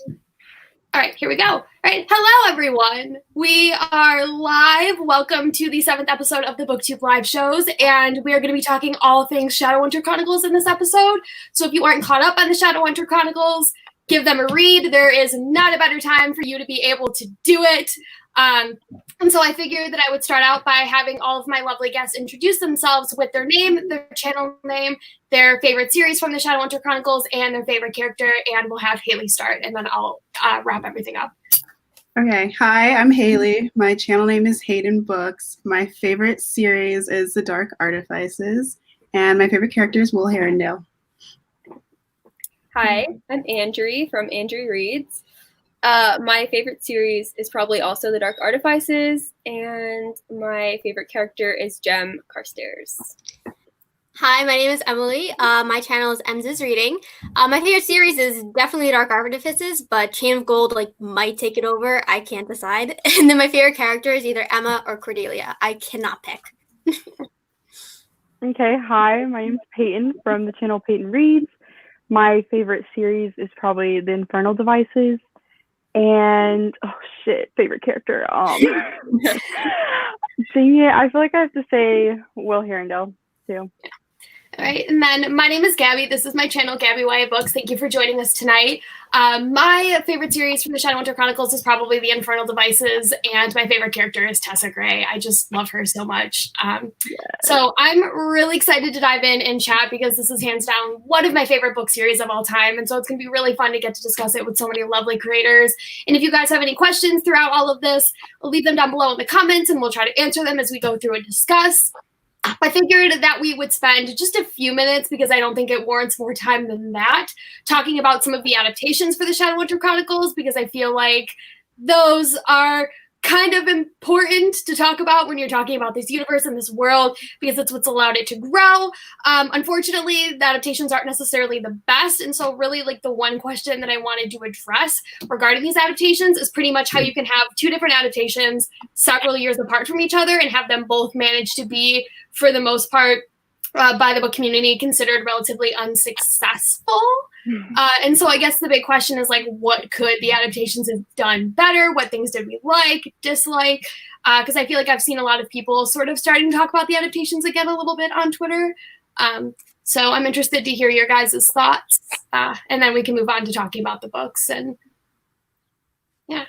All right, here we go. All right, hello everyone. We are live. Welcome to the 7th episode of the Booktube Live Shows, and we are going to be talking all things Shadowhunter Chronicles in this episode. So if you aren't caught up on the Shadowhunter Chronicles, give them a read. There is not a better time for you to be able to do it. And so I figured that I would start out by having all of my lovely guests introduce themselves with their name, their channel name, their favorite series from the Shadowhunter Chronicles, and their favorite character, and we'll have Haley start, and then I'll wrap everything up. Okay, hi, I'm Haley. My channel name is Hayden Books. My favorite series is The Dark Artifices, and my favorite character is Will Herondale. Hi, I'm Andrew from Andrew Reads. My favorite series is probably also The Dark Artifices, and my favorite character is Jem Carstairs. Hi, my name is Emily. My channel is Em's Reading. My favorite series is definitely Dark Artifices, but Chain of Gold might take it over. I can't decide. And then my favorite character is either Emma or Cordelia. I cannot pick. Okay, hi, my name is Peyton from the channel Peyton Reads. My favorite series is probably The Infernal Devices. And favorite character. Dang it, I feel like I have to say Will Herondale too. All right, and then my name is Gabby. This is my channel, Gabby Wyatt Books. Thank you for joining us tonight. My favorite series from the Shadowhunter Chronicles is probably The Infernal Devices, and my favorite character is Tessa Gray. I just love her so much. So I'm really excited to dive in and chat because this is hands down one of my favorite book series of all time, and so it's going to be really fun to get to discuss it with so many lovely creators. And if you guys have any questions throughout all of this, we'll leave them down below in the comments, and we'll try to answer them as we go through and discuss. I figured that we would spend just a few minutes, because I don't think it warrants more time than that, talking about some of the adaptations for the Shadowhunter Chronicles, because I feel like those are kind of important to talk about when you're talking about this universe and this world, because it's what's allowed it to grow. Unfortunately, the adaptations aren't necessarily the best, and so really the one question that I wanted to address regarding these adaptations is pretty much how you can have two different adaptations several years apart from each other and have them both manage to be, for the most part, by the book community, considered relatively unsuccessful. And so I guess the big question is what could the adaptations have done better? What things did we like, dislike? Because I feel like I've seen a lot of people sort of starting to talk about the adaptations again a little bit on Twitter. So I'm interested to hear your guys' thoughts, and then we can move on to talking about the books. And yeah,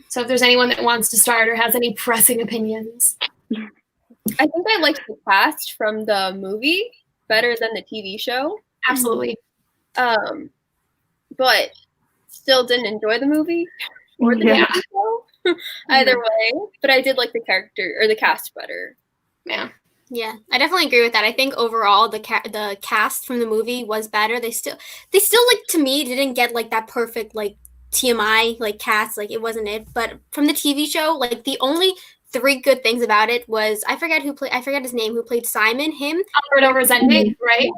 so if there's anyone that wants to start or has any pressing opinions. I think I liked the cast from the movie better than the TV show. Absolutely. But still didn't enjoy the movie or the TV show. Either way, but I did like the character or the cast better. Yeah, I definitely agree with that. I think overall the cast from the movie was better. They still to me didn't get that perfect TMI cast. It wasn't it. But from the TV show, the only 3 good things about it was I forget his name, who played Simon, Alberto Rosende, right?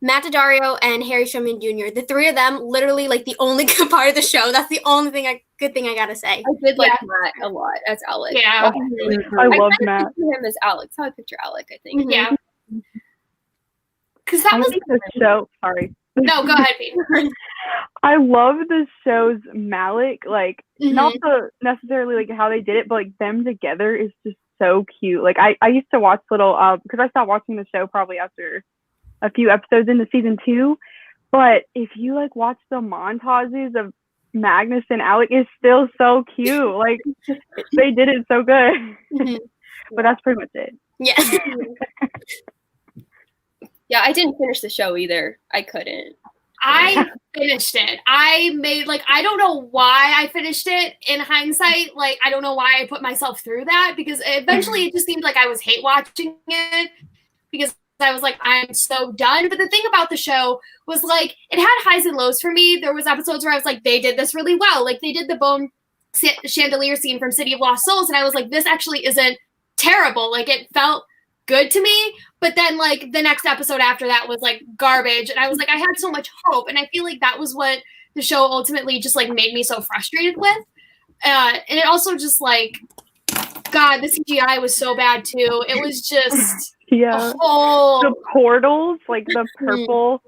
Matt Daddario and Harry Showman Jr. The 3 of them, literally the only good part of the show. That's the only good thing I gotta say. I did like Matt a lot as Alec. Yeah, I love Matt. Him as Alec. That's how I picture Alec, I think. Yeah, because that was the show. Sorry. No, go ahead, Pete. I love the show's Malik, not necessarily how they did it, but them together is just so cute. I used to watch little because I stopped watching the show probably after a few episodes into season 2. But if you watch the montages of Magnus and Alec, it's still so cute. They did it so good. But that's pretty much it. Yeah. Yeah, I didn't finish the show either. I couldn't. I finished it. I made I don't know why I finished it in hindsight. I don't know why I put myself through that, because eventually it just seemed like I was hate watching it, because I was I'm so done. But the thing about the show was it had highs and lows for me. There was episodes where I was they did this really well. They did the bone chandelier scene from City of Lost Souls, and I was this actually isn't terrible. It felt good to me. But then the next episode after that was garbage, and I was I had so much hope, and I feel that was what the show ultimately just made me so frustrated with. And it also just God, the CGI was so bad too. It was just the portals, the purple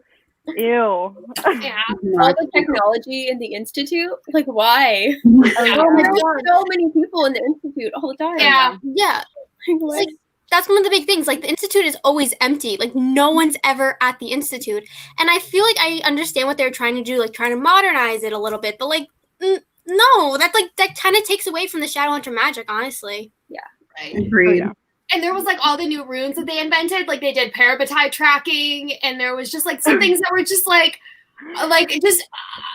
Ew. Yeah. All the technology in the institute, like why? Yeah. Oh, there's so many people in the institute all the time. Yeah. Yeah. What? Like, that's one of the big things. Like, the institute is always empty. Like, no one's ever at the institute. And I feel like I understand what they're trying to do, like trying to modernize it a little bit. But like, no, that kind of takes away from the Shadowhunter magic, honestly. Right. Agreed. Oh, yeah. And there was like all the new runes that they invented, like they did parabatai tracking, and there was just like some things that were just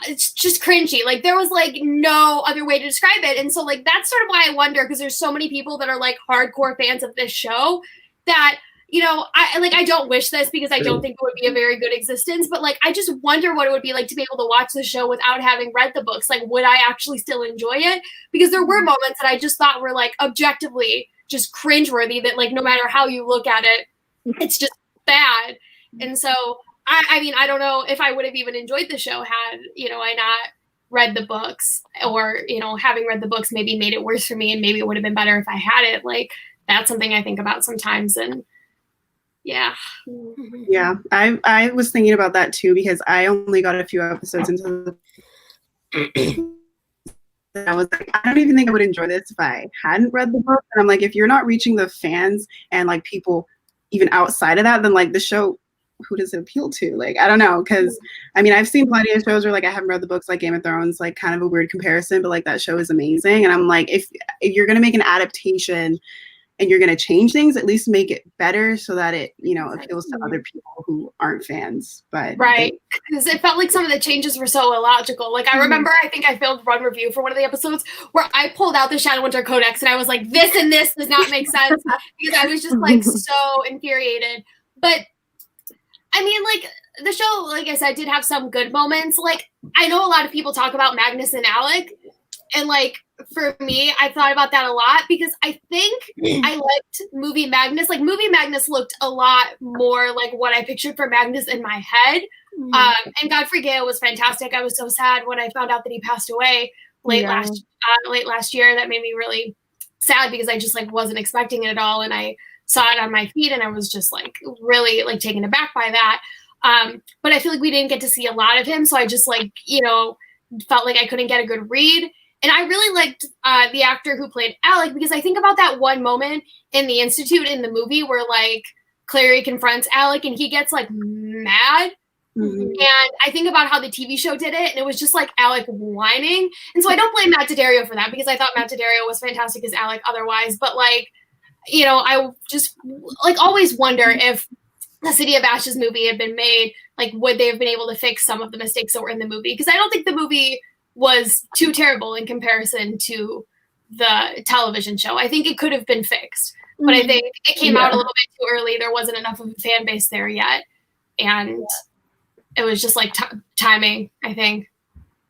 it's just cringy. Like there was like no other way to describe it. And so like that's sort of why I wonder, because there's so many people that are like hardcore fans of this show that, you know, I don't wish this because I don't think it would be a very good existence, but like I just wonder what it would be like to be able to watch the show without having read the books. Like, would I actually still enjoy it? Because there were moments that I just thought were like objectively just cringeworthy, that like no matter how you look at it, it's just bad. And so I mean, I don't know if I would have even enjoyed the show had, you know, I not read the books, or, you know, having read the books maybe made it worse for me, and maybe it would have been better if I had it. Like that's something I think about sometimes. And yeah. Yeah, I was thinking about that too, because I only got a few episodes into the I was like, I don't even think I would enjoy this if I hadn't read the book. And I'm like, if you're not reaching the fans and like people even outside of that, then like the show, who does it appeal to? Like, I don't know. Cause I mean, I've seen plenty of shows where like I haven't read the books, like Game of Thrones, like kind of a weird comparison, but like that show is amazing. And I'm like, if you're going to make an adaptation and you're going to change things, at least make it better so that it, you know, appeals to other people who aren't fans. But right, because it felt like some of the changes were so illogical. Like I remember, I think I filmed Run Review for one of the episodes where I pulled out the Shadowhunter Codex and I was like, this and this does not make sense, because I was just like so infuriated. But I mean, like the show, like I said, did have some good moments. Like I know a lot of people talk about Magnus and Alec, and like for me, I thought about that a lot, because I think I liked movie Magnus. Like movie Magnus looked a lot more like what I pictured for Magnus in my head. And Godfrey Gale was fantastic. I was so sad when I found out that he passed away late last year. That made me really sad, because I just like wasn't expecting it at all. And I saw it on my feed and I was just like really like taken aback by that. But I feel like we didn't get to see a lot of him. So I just like, you know, felt like I couldn't get a good read. And I really liked the actor who played Alec, because I think about that one moment in the Institute in the movie where like Clary confronts Alec and he gets like mad. And I think about how the TV show did it, and it was just like Alec whining. And so I don't blame Matt Daddario for that, because I thought Matt Daddario was fantastic as Alec otherwise. But like, you know, I just like always wonder if the City of Ashes movie had been made, like would they have been able to fix some of the mistakes that were in the movie? Because I don't think the movie was too terrible in comparison to the television show. I think it could have been fixed, but I think it came out a little bit too early. There wasn't enough of a fan base there yet. And it was just like timing, I think.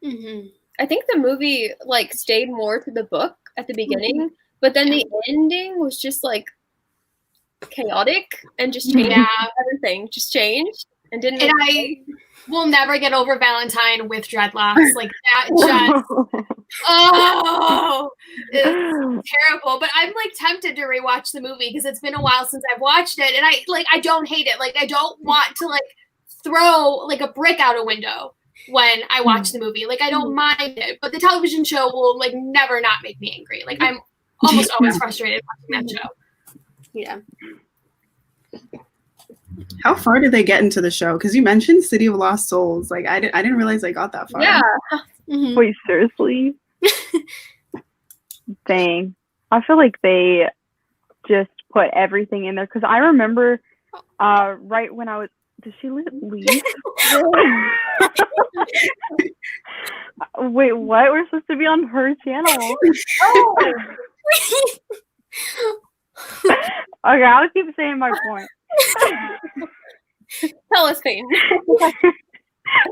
I think the movie like stayed more to the book at the beginning, but then the ending was just like chaotic and just changed everything. Just changed and didn't. And I will never get over Valentine with dreadlocks. Like that just it's terrible. But I'm like tempted to rewatch the movie, because it's been a while since I've watched it, and I don't hate it. Like I don't want to like throw like a brick out a window when I watch the movie. Like I don't mind it, but the television show will like never not make me angry. Like I'm almost always frustrated watching that show. Yeah. How far did they get into the show? Because you mentioned City of Lost Souls. Like I didn't realize they got that far. Yeah. Wait, seriously? Dang. I feel like they just put everything in there, because I remember right when I was. Did she leave? Wait, what? We're supposed to be on her channel. Okay, I'll keep saying my point. Tell us, Peyton.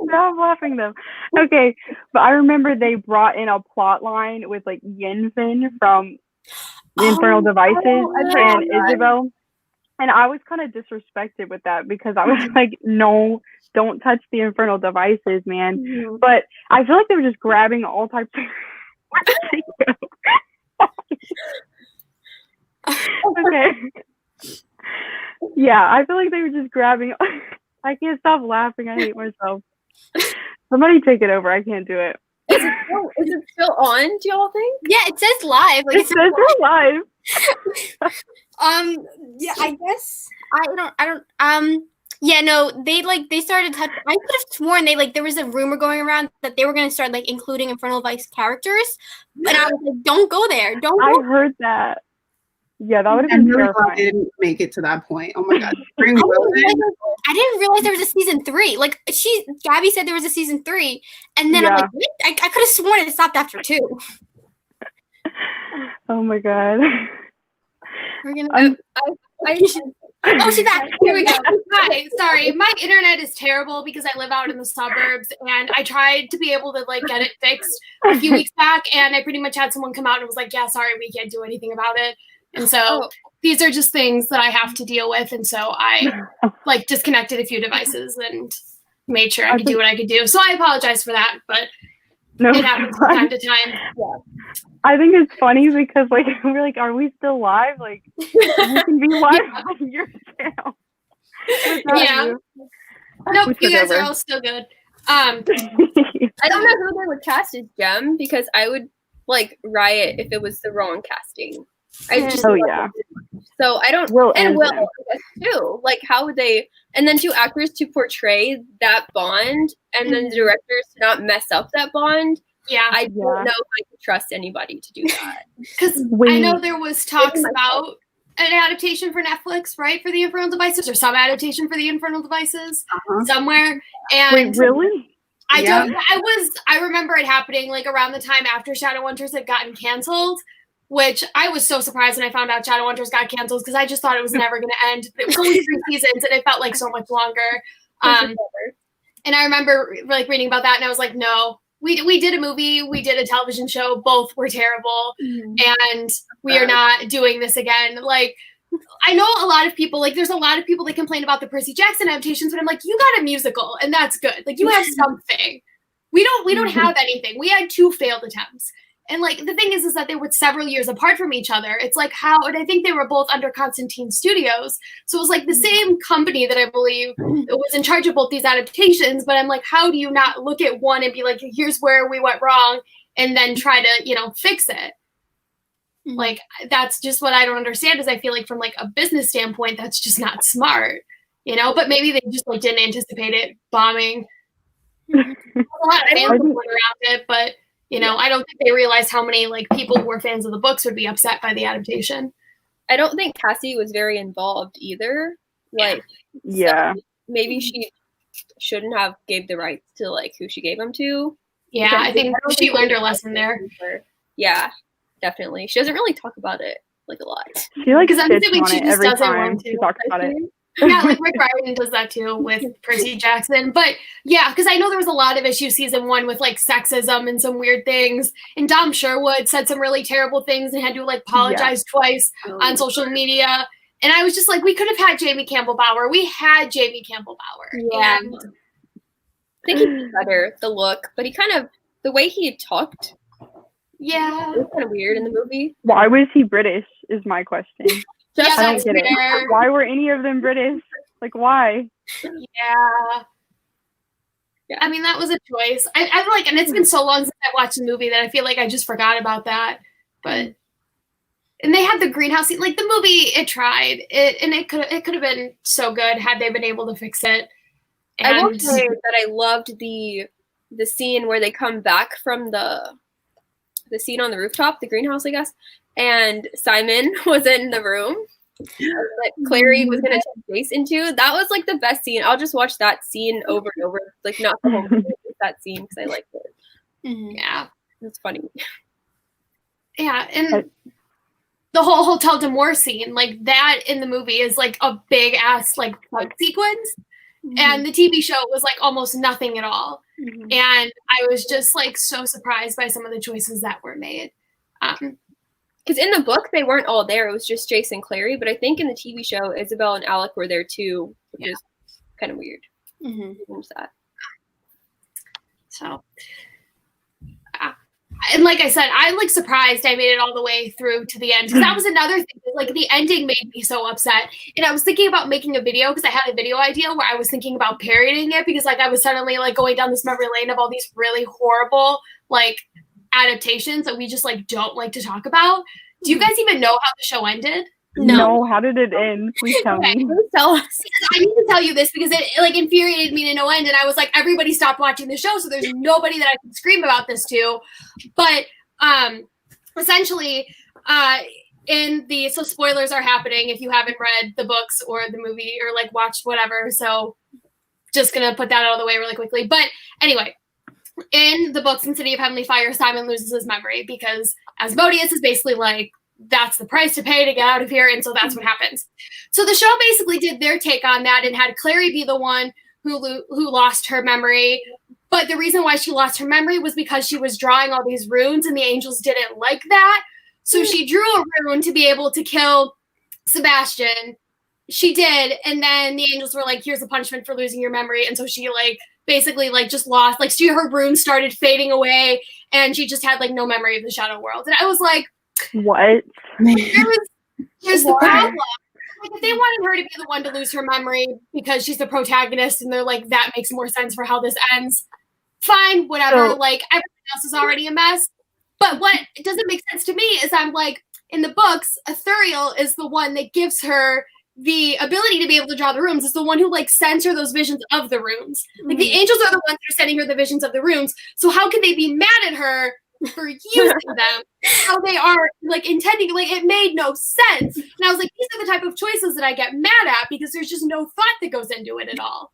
No, I'm laughing though. Okay, but I remember they brought in a plot line with like Yinfin from the Infernal Devices and Isabel. And I was kind of disrespected with that, because I was like, no, don't touch the Infernal Devices, man. But I feel like they were just grabbing all types of... Okay. Yeah, I feel like they were just grabbing I can't stop laughing. I hate myself. Somebody take it over. I can't do it. Is it still on? Do y'all think? Yeah, it says live. Like It says we're live. Yeah, I guess I don't. Yeah, no, they started. I could have sworn there was a rumor going around that they were going to start including Infernal Vice characters, but I was like, don't go there. Don't. I Go. heard that. Yeah, that would have I'm been really glad terrifying. they didn't make it to that point. Oh my god. Bring I Will in. didn't realize there was a season 3. Like Gabby said there was a season 3, and then I'm Yeah. like, what? I could have sworn it stopped after 2. Oh my god. We're gonna. Oh, she's back. Here we go. Hi. Sorry. My internet is terrible because I live out in the suburbs, and I tried to be able to get it fixed a few weeks back, and I pretty much had someone come out and was like, yeah, sorry, we can't do anything about it. And so these are just things that I have to deal with. And so I disconnected a few devices and made sure I could do what I could do. So I apologize for that, but No, it happens from time to time. I think it's funny because we're like, are we still live? Like, you can be live on your channel. Yeah. You. Nope, you guys over. are all still good. I don't know who they would cast as Jem because I would riot if it was the wrong casting. I just Oh, yeah. So I don't. Will and and Will Jem. too. How would they? And then 2 actors to portray that bond, and then the directors to not mess up that bond. Yeah. I don't know if I could trust anybody to do that. Because I know there was talks about an adaptation for Netflix, right, for the Infernal Devices, or some adaptation for the Infernal Devices somewhere. And Wait, really? I remember it happening around the time after Shadowhunters had gotten canceled, which I was so surprised when I found out Shadowhunters got canceled because I just thought it was never going to end. It was only 3 seasons, and it felt like so much longer. And I remember reading about that, and I was like, no. We did a movie, we did a television show, both were terrible, and we are not doing this again. I know a lot of people, there's a lot of people that complain about the Percy Jackson adaptations, but I'm like, you got a musical, and that's good. You have something. We don't have anything. We had 2 failed attempts. And the thing is that they were several years apart from each other. It's and I think they were both under Constantine Studios. So it was the same company that I believe was in charge of both these adaptations. But I'm like, how do you not look at one and be like, here's where we went wrong, and then try to, fix it? That's just what I don't understand, is I feel from a business standpoint, that's just not smart, but maybe they just didn't anticipate it bombing. A lot of fans went around it, but I don't think they realized how many people who were fans of the books would be upset by the adaptation. I don't think Cassie was very involved either. Yeah. So maybe she shouldn't have gave the rights to who she gave them to. Yeah, I think she learned her lesson there. Yeah, definitely. She doesn't really talk about it a lot. She Because I'm sits assuming on she it just every doesn't time want to. she talks about it. Yeah, Rick Riordan does that too with Percy Jackson. But yeah, because I know there was a lot of issues season 1 with sexism and some weird things. And Dom Sherwood said some really terrible things and had to apologize twice on social media. And I was just we could have had Jamie Campbell Bower. We had Jamie Campbell Bower. Yeah. And I think he's better, the look, but the way he talked, yeah, it was kind of weird in the movie. Why was he British is my question. yeah, I that's don't get fair. it. Why were any of them British? Why? Yeah. I mean, that was a choice. I and it's been so long since I watched the movie that I feel I just forgot about that. But, and they had the greenhouse scene. The movie, it tried. It could have been so good had they been able to fix it. And I will say that I loved the scene where they come back from the scene on the rooftop, the greenhouse, I guess, and Simon was in the room that Clary was going to take Jace into. That was the best scene. I'll just watch that scene over and over, not the whole movie, just that scene because I liked it. Yeah. It's funny. Yeah, and the whole Hotel de Moore scene, that in the movie is a big ass fight sequence. And the TV show was almost nothing at all. And I was just so surprised by some of the choices that were made. Because in the book, they weren't all there. It was just Jace and Clary. But I think in the TV show, Isabel and Alec were there too, which is kind of weird. That. So, and like I said, I surprised I made it all the way through to the end. Because that was another thing. like the ending made me so upset. And I was thinking about making a video because I had a video idea where I was thinking about parodying it because like I was suddenly like going down this memory lane of all these really horrible like adaptations that we just like don't like to talk about. Do you guys even know how the show ended? No, how did it end? Please tell me. Please tell us. I need to tell you this because it like infuriated me to no end, and I was like, everybody stopped watching the show, so there's nobody that I can scream about this to. But essentially, so spoilers are happening if you haven't read the books or the movie or like watched whatever. So just gonna put that out of the way really quickly. But anyway, in the books in City of Heavenly Fire, Simon loses his memory because Asmodeus is basically like, that's the price to pay to get out of here, and so that's what happens. So the show basically did their take on that and had Clary be the one who lost her memory. But the reason why she lost her memory was because she was drawing all these runes, and the angels didn't like that. So she drew a rune to be able to kill Sebastian. She did, and then the angels were like, "Here's a punishment for losing your memory," and so she like basically like just lost. Like her runes started fading away, and she just had like no memory of the Shadow World. And I was like, what? Here's the problem. Like, if they wanted her to be the one to lose her memory because she's the protagonist and they're like, that makes more sense for how this ends, fine, whatever. Like, everything else is already a mess. But what doesn't make sense to me is I'm like, in the books, Ithuriel is the one that gives her the ability to be able to draw the runes. It's the one who like sends her those visions of the runes. Like the angels are the ones that are sending her the visions of the runes. So how can they be mad at her for using them? How they are like intending, like it made no sense. And I was like, these are the type of choices that I get mad at because there's just no thought that goes into it at all.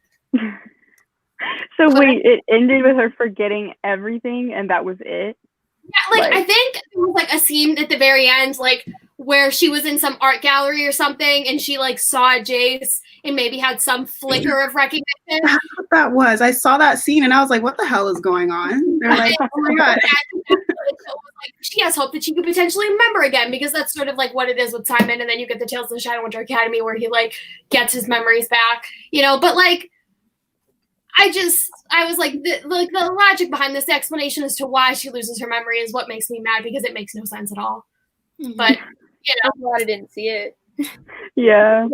So wait, it ended with her forgetting everything and that was it? Yeah, like I think there was like a scene at the very end, like where she was in some art gallery or something and she like saw Jace and maybe had some flicker of recognition. That's what that was. I saw that scene and I was like, what the hell is going on? They're like, oh my God. She has hope that she could potentially remember again because that's sort of like what it is with Simon. And then you get the Tales of the Shadowhunter Academy where he like gets his memories back, you know, but like I was like the logic behind this explanation as to why she loses her memory is what makes me mad because it makes no sense at all. But you know, I'm glad I didn't see it. Yeah.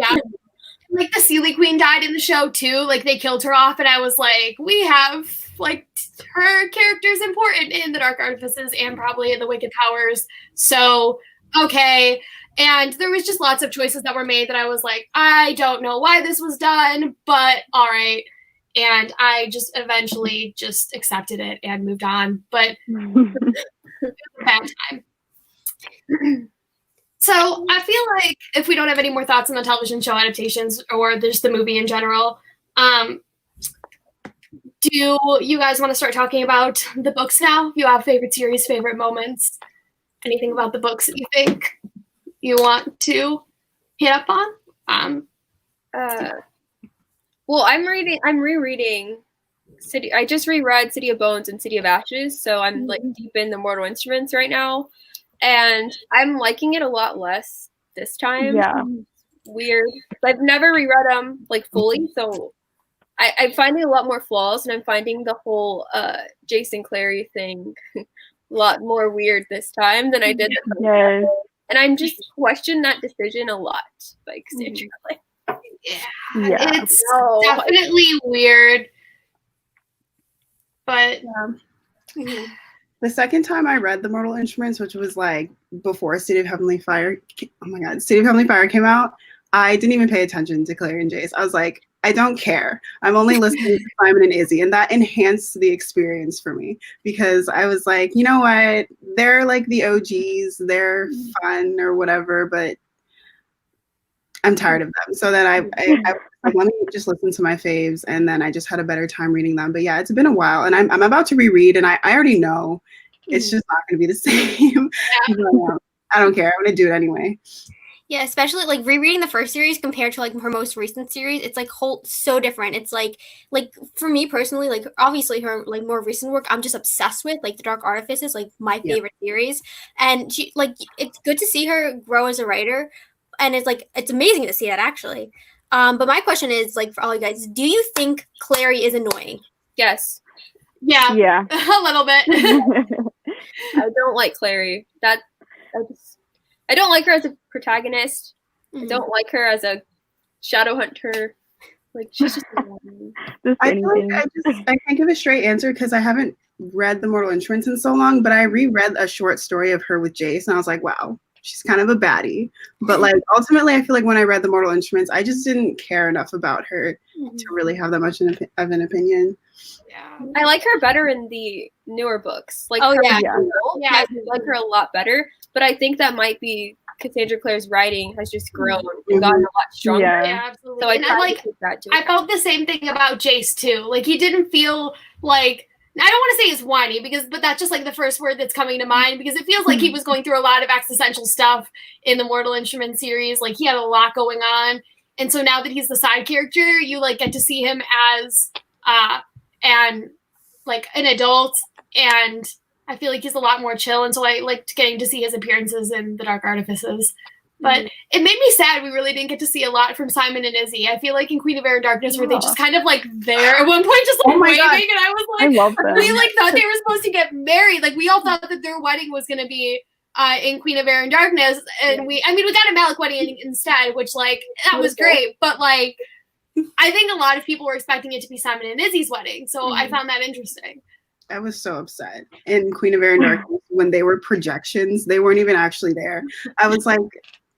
Like the Sealy Queen died in the show too. Like they killed her off, and I was like, we have like her character's important in the Dark Artifices and probably in the Wicked Powers. So okay. And there was just lots of choices that were made that I was like, I don't know why this was done, but all right. And I just eventually just accepted it and moved on. But it was a bad time. So I feel like if we don't have any more thoughts on the television show adaptations or just the movie in general, do you guys want to start talking about the books now? If you have favorite series, favorite moments, anything about the books that you think you want to hit up on? Well, I'm rereading City. I just reread City of Bones and City of Ashes, so I'm like deep in the Mortal Instruments right now, and I'm liking it a lot less this time. Yeah, weird. I've never reread them like fully, so I'm finding a lot more flaws, and I'm finding the whole Jason Clary thing a lot more weird this time than I did. yes. And I'm just questioning that decision a lot, like Sandra. Yeah, it's definitely weird. But the second time I read The Mortal Instruments, which was like before City of Heavenly Fire, oh my God, City of Heavenly Fire came out, I didn't even pay attention to Claire and Jace. I was like, I don't care. I'm only listening to Simon and Izzy. And that enhanced the experience for me because I was like, you know what? They're like the OGs. They're fun or whatever, but I'm tired of them. So then I like, let me just listen to my faves. And then I just had a better time reading them. But yeah, it's been a while. And I'm about to reread. And I already know it's just not going to be the same. I don't care. I'm going to do it anyway. Yeah, especially like rereading the first series compared to like her most recent series, it's like so different. It's like for me personally, like obviously her like more recent work, I'm just obsessed with like the Dark Artifices, like my favorite series, and she like it's good to see her grow as a writer, and it's amazing to see that actually. But my question is like for all you guys, do you think Clary is annoying? Yes. Yeah. A little bit. I don't like Clary. I don't like her as a protagonist. Mhm. I don't like her as a Shadowhunter. Like, she's just annoying. Just I feel anything. like I can't give a straight answer because I haven't read The Mortal Instruments in so long, but I reread a short story of her with Jace, and I was like, wow, she's kind of a baddie. But like ultimately, I feel like when I read The Mortal Instruments, I just didn't care enough about her to really have that much of an opinion. Yeah. I like her better in the newer books. Like, Oh, her yeah. Yeah. novel, Yeah. I like her a lot better. But I think that might be Cassandra Clare's writing has just grown and gotten a lot stronger. Yeah. Yeah, absolutely. So I and try like to take that to I account. felt the same thing about Jace too. Like he didn't feel like I don't want to say he's whiny but that's just like the first word that's coming to mind because it feels like he was going through a lot of existential stuff in the Mortal Instruments series. Like he had a lot going on, and so now that he's the side character, you like get to see him as and like an adult, and I feel like he's a lot more chill. And so I liked getting to see his appearances in the Dark Artifices. But it made me sad we really didn't get to see a lot from Simon and Izzy. I feel like in Queen of Air and Darkness were they just kind of like there at one point, just like Oh my waving, God. and I was I like, love them. we like thought they were supposed to get married. Like we all thought that their wedding was gonna be in Queen of Air and Darkness, and we got a Malik wedding instead, which like that was great. But like I think a lot of people were expecting it to be Simon and Izzy's wedding, so I found that interesting. I was so upset in Queen of Air and Darkness when they were projections. They weren't even actually there. I was like,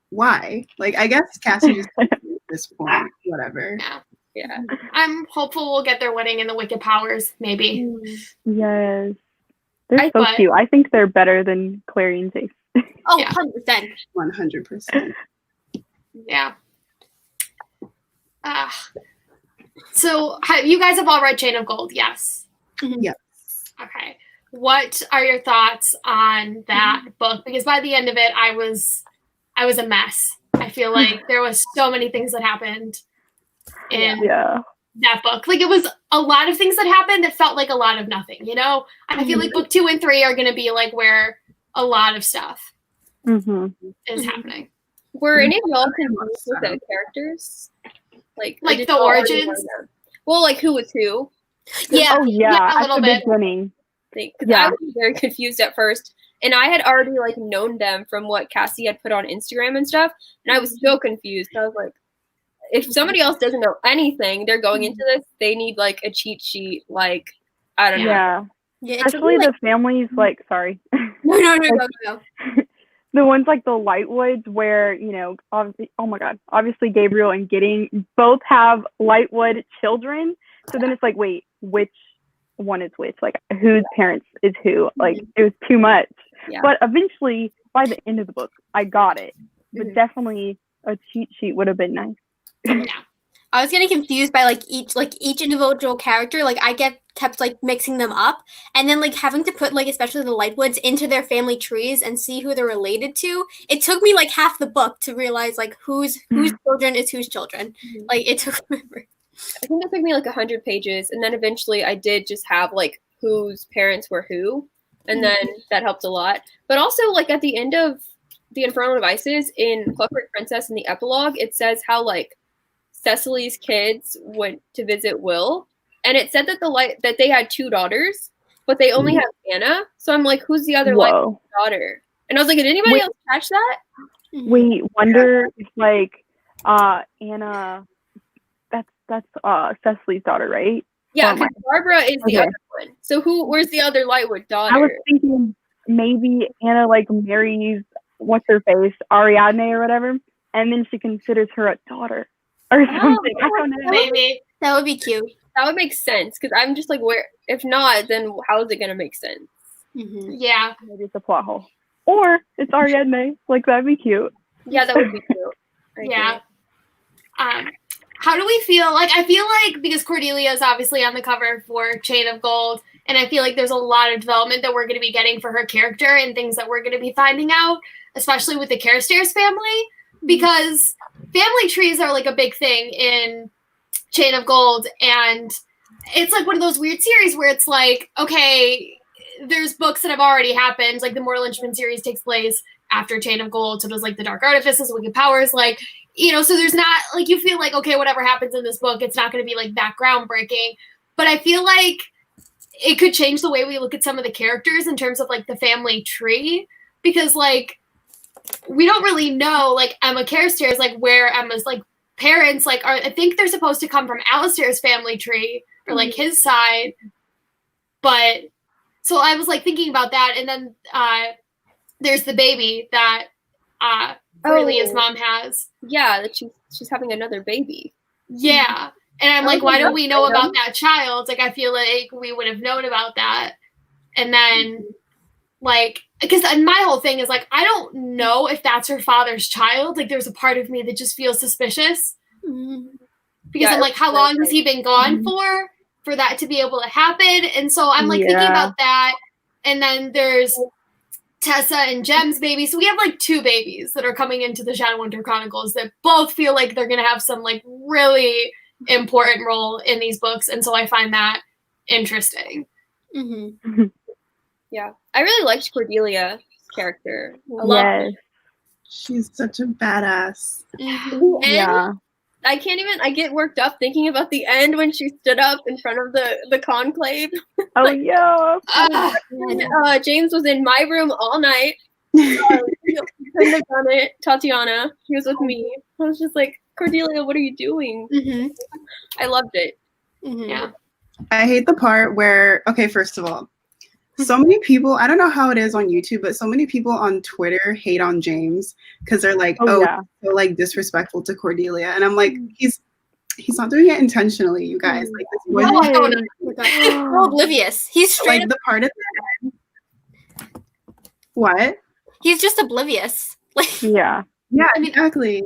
why? Like, I guess Cassie just at this point, whatever. Yeah. I'm hopeful we'll get their wedding in the Wicked Powers, maybe. Yes. They're so but- cute. I think they're better than Clary and Jace. Oh, Yeah. 100%. 100%. Yeah. So you guys have all read Chain of Gold, yes? Yeah. Okay. What are your thoughts on that book? Because by the end of it, I was a mess. I feel like there was so many things that happened in Yeah. that book. Like it was a lot of things that happened that felt like a lot of nothing, you know? I feel like book 2 and 3 are going to be like where a lot of stuff Mm-hmm. is happening. Were any of y'all confused with the characters? Like Like did the y'all already origins? know them? Well, like who was who? Yeah. Oh yeah, Yeah, a at little the bit. beginning. Because Yeah. I was very confused at first, and I had already like known them from what Cassie had put on Instagram and stuff, and I was so confused. I was like, if somebody else doesn't know anything, they're going into this, they need like a cheat sheet. Like I don't know. Yeah. Yeah, it took Especially me, like, the families, like, sorry. no, go. The ones like the Lightwoods where, you know, obviously, oh my God, obviously Gabriel and Gidding both have Lightwood children. So then it's like, wait, which one is which? Like, whose parents is who? Like, it was too much. Yeah. But eventually, by the end of the book, I got it. But definitely a cheat sheet would have been nice. I was getting confused by each individual character. Like I kept like mixing them up, and then like having to put like especially the Lightwoods into their family trees and see who they're related to. It took me like half the book to realize like whose children is whose children. Like it took forever. I think it took me like 100 pages, and then eventually I did just have like whose parents were who, and then that helped a lot. But also like at the end of the Infernal Devices in Clockwork Princess in the epilogue, it says how like Cecily's kids went to visit Will, and it said that that they had 2 daughters, but they only have Anna. So I'm like, who's the other Whoa. daughter? And I was like, did anybody else catch that? Wait, wonder if like Anna, that's Cecily's daughter, right? Yeah, Oh my- because Barbara is the Okay. other one. So where's the other Lightwood daughter? I was thinking maybe Anna like marries what's her face, Ariadne or whatever, and then she considers her a daughter or something. I don't know. Maybe. That would be cute. That would make sense, because I'm just like, where? If not, then how is it gonna make sense? Yeah. Maybe it's a plot hole. Or it's Ariadne. Like that'd be cute. Yeah, that would be cute. I Yeah. agree. How do we feel? Like, I feel like because Cordelia is obviously on the cover for Chain of Gold, and I feel like there's a lot of development that we're going to be getting for her character and things that we're going to be finding out, especially with the Carstairs family, because family trees are like a big thing in Chain of Gold, and it's like one of those weird series where it's like, okay, there's books that have already happened, like the Mortal Instrument series takes place after Chain of Gold, so does like the Dark Artifices, Wicked Powers, like, you know, so there's not, like, you feel like, okay, whatever happens in this book, it's not going to be like that groundbreaking, but I feel like it could change the way we look at some of the characters in terms of like the family tree, because like we don't really know, like, Emma Carstairs, like, where Emma's, like, parents, like, are. I think they're supposed to come from Alistair's family tree, or, like, his side. But, so I was, like, thinking about that, and then there's the baby that Cornelia's mom has. Yeah, that she's having another baby. Yeah. And I'm like, why don't we know about that child? Like, I feel like we would have known about that. And then, like, because my whole thing is, like, I don't know if that's her father's child. Like, there's a part of me that just feels suspicious. Because I'm like, how long has he been gone for that to be able to happen? And so I'm, like, thinking about that. And then there's Tessa and Jem's baby. So we have, like, 2 babies that are coming into the Shadowhunter Chronicles that both feel like they're going to have some, like, really important role in these books. And so I find that interesting. Yeah. I really liked Cordelia's character a lot. Yes. She's such a badass. And I can't even, I get worked up thinking about the end when she stood up in front of the conclave. Oh, yeah. And, James was in my room all night. He couldn't have done it. Tatiana, he was with me. I was just like, Cordelia, what are you doing? I loved it. Yeah. I hate the part where, okay, first of all, so many people, I don't know how it is on YouTube, but so many people on Twitter hate on James because they're like, so like disrespectful to Cordelia. And I'm like, he's not doing it intentionally, you guys. Like, this boy So oblivious. He's straight like the part at the end. What? He's just oblivious. Like, yeah, exactly.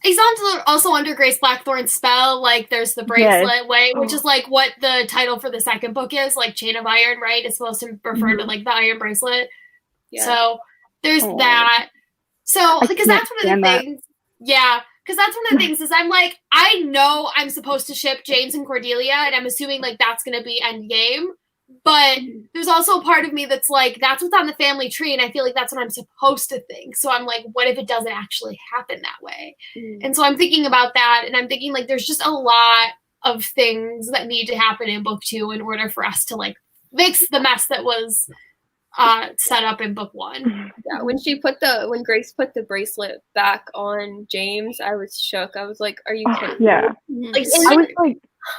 He's also under Grace Blackthorne's spell. Like, there's the bracelet way, which is like what the title for the second book is, like Chain of Iron, right? It's supposed to refer to like the iron bracelet. Yeah. So there's that. So because that's one of the things. Yeah, because that's one of the things is I'm like, I know I'm supposed to ship James and Cordelia, and I'm assuming like that's going to be endgame. But there's also a part of me that's like, that's what's on the family tree, and I feel like that's what I'm supposed to think. So I'm like, what if it doesn't actually happen that way? And so I'm thinking about that, and I'm thinking like there's just a lot of things that need to happen in book 2 in order for us to like fix the mess that was set up in book 1. Yeah, when Grace put the bracelet back on James, I was shook. I was like, "Are you kidding?" Yeah, like I was like.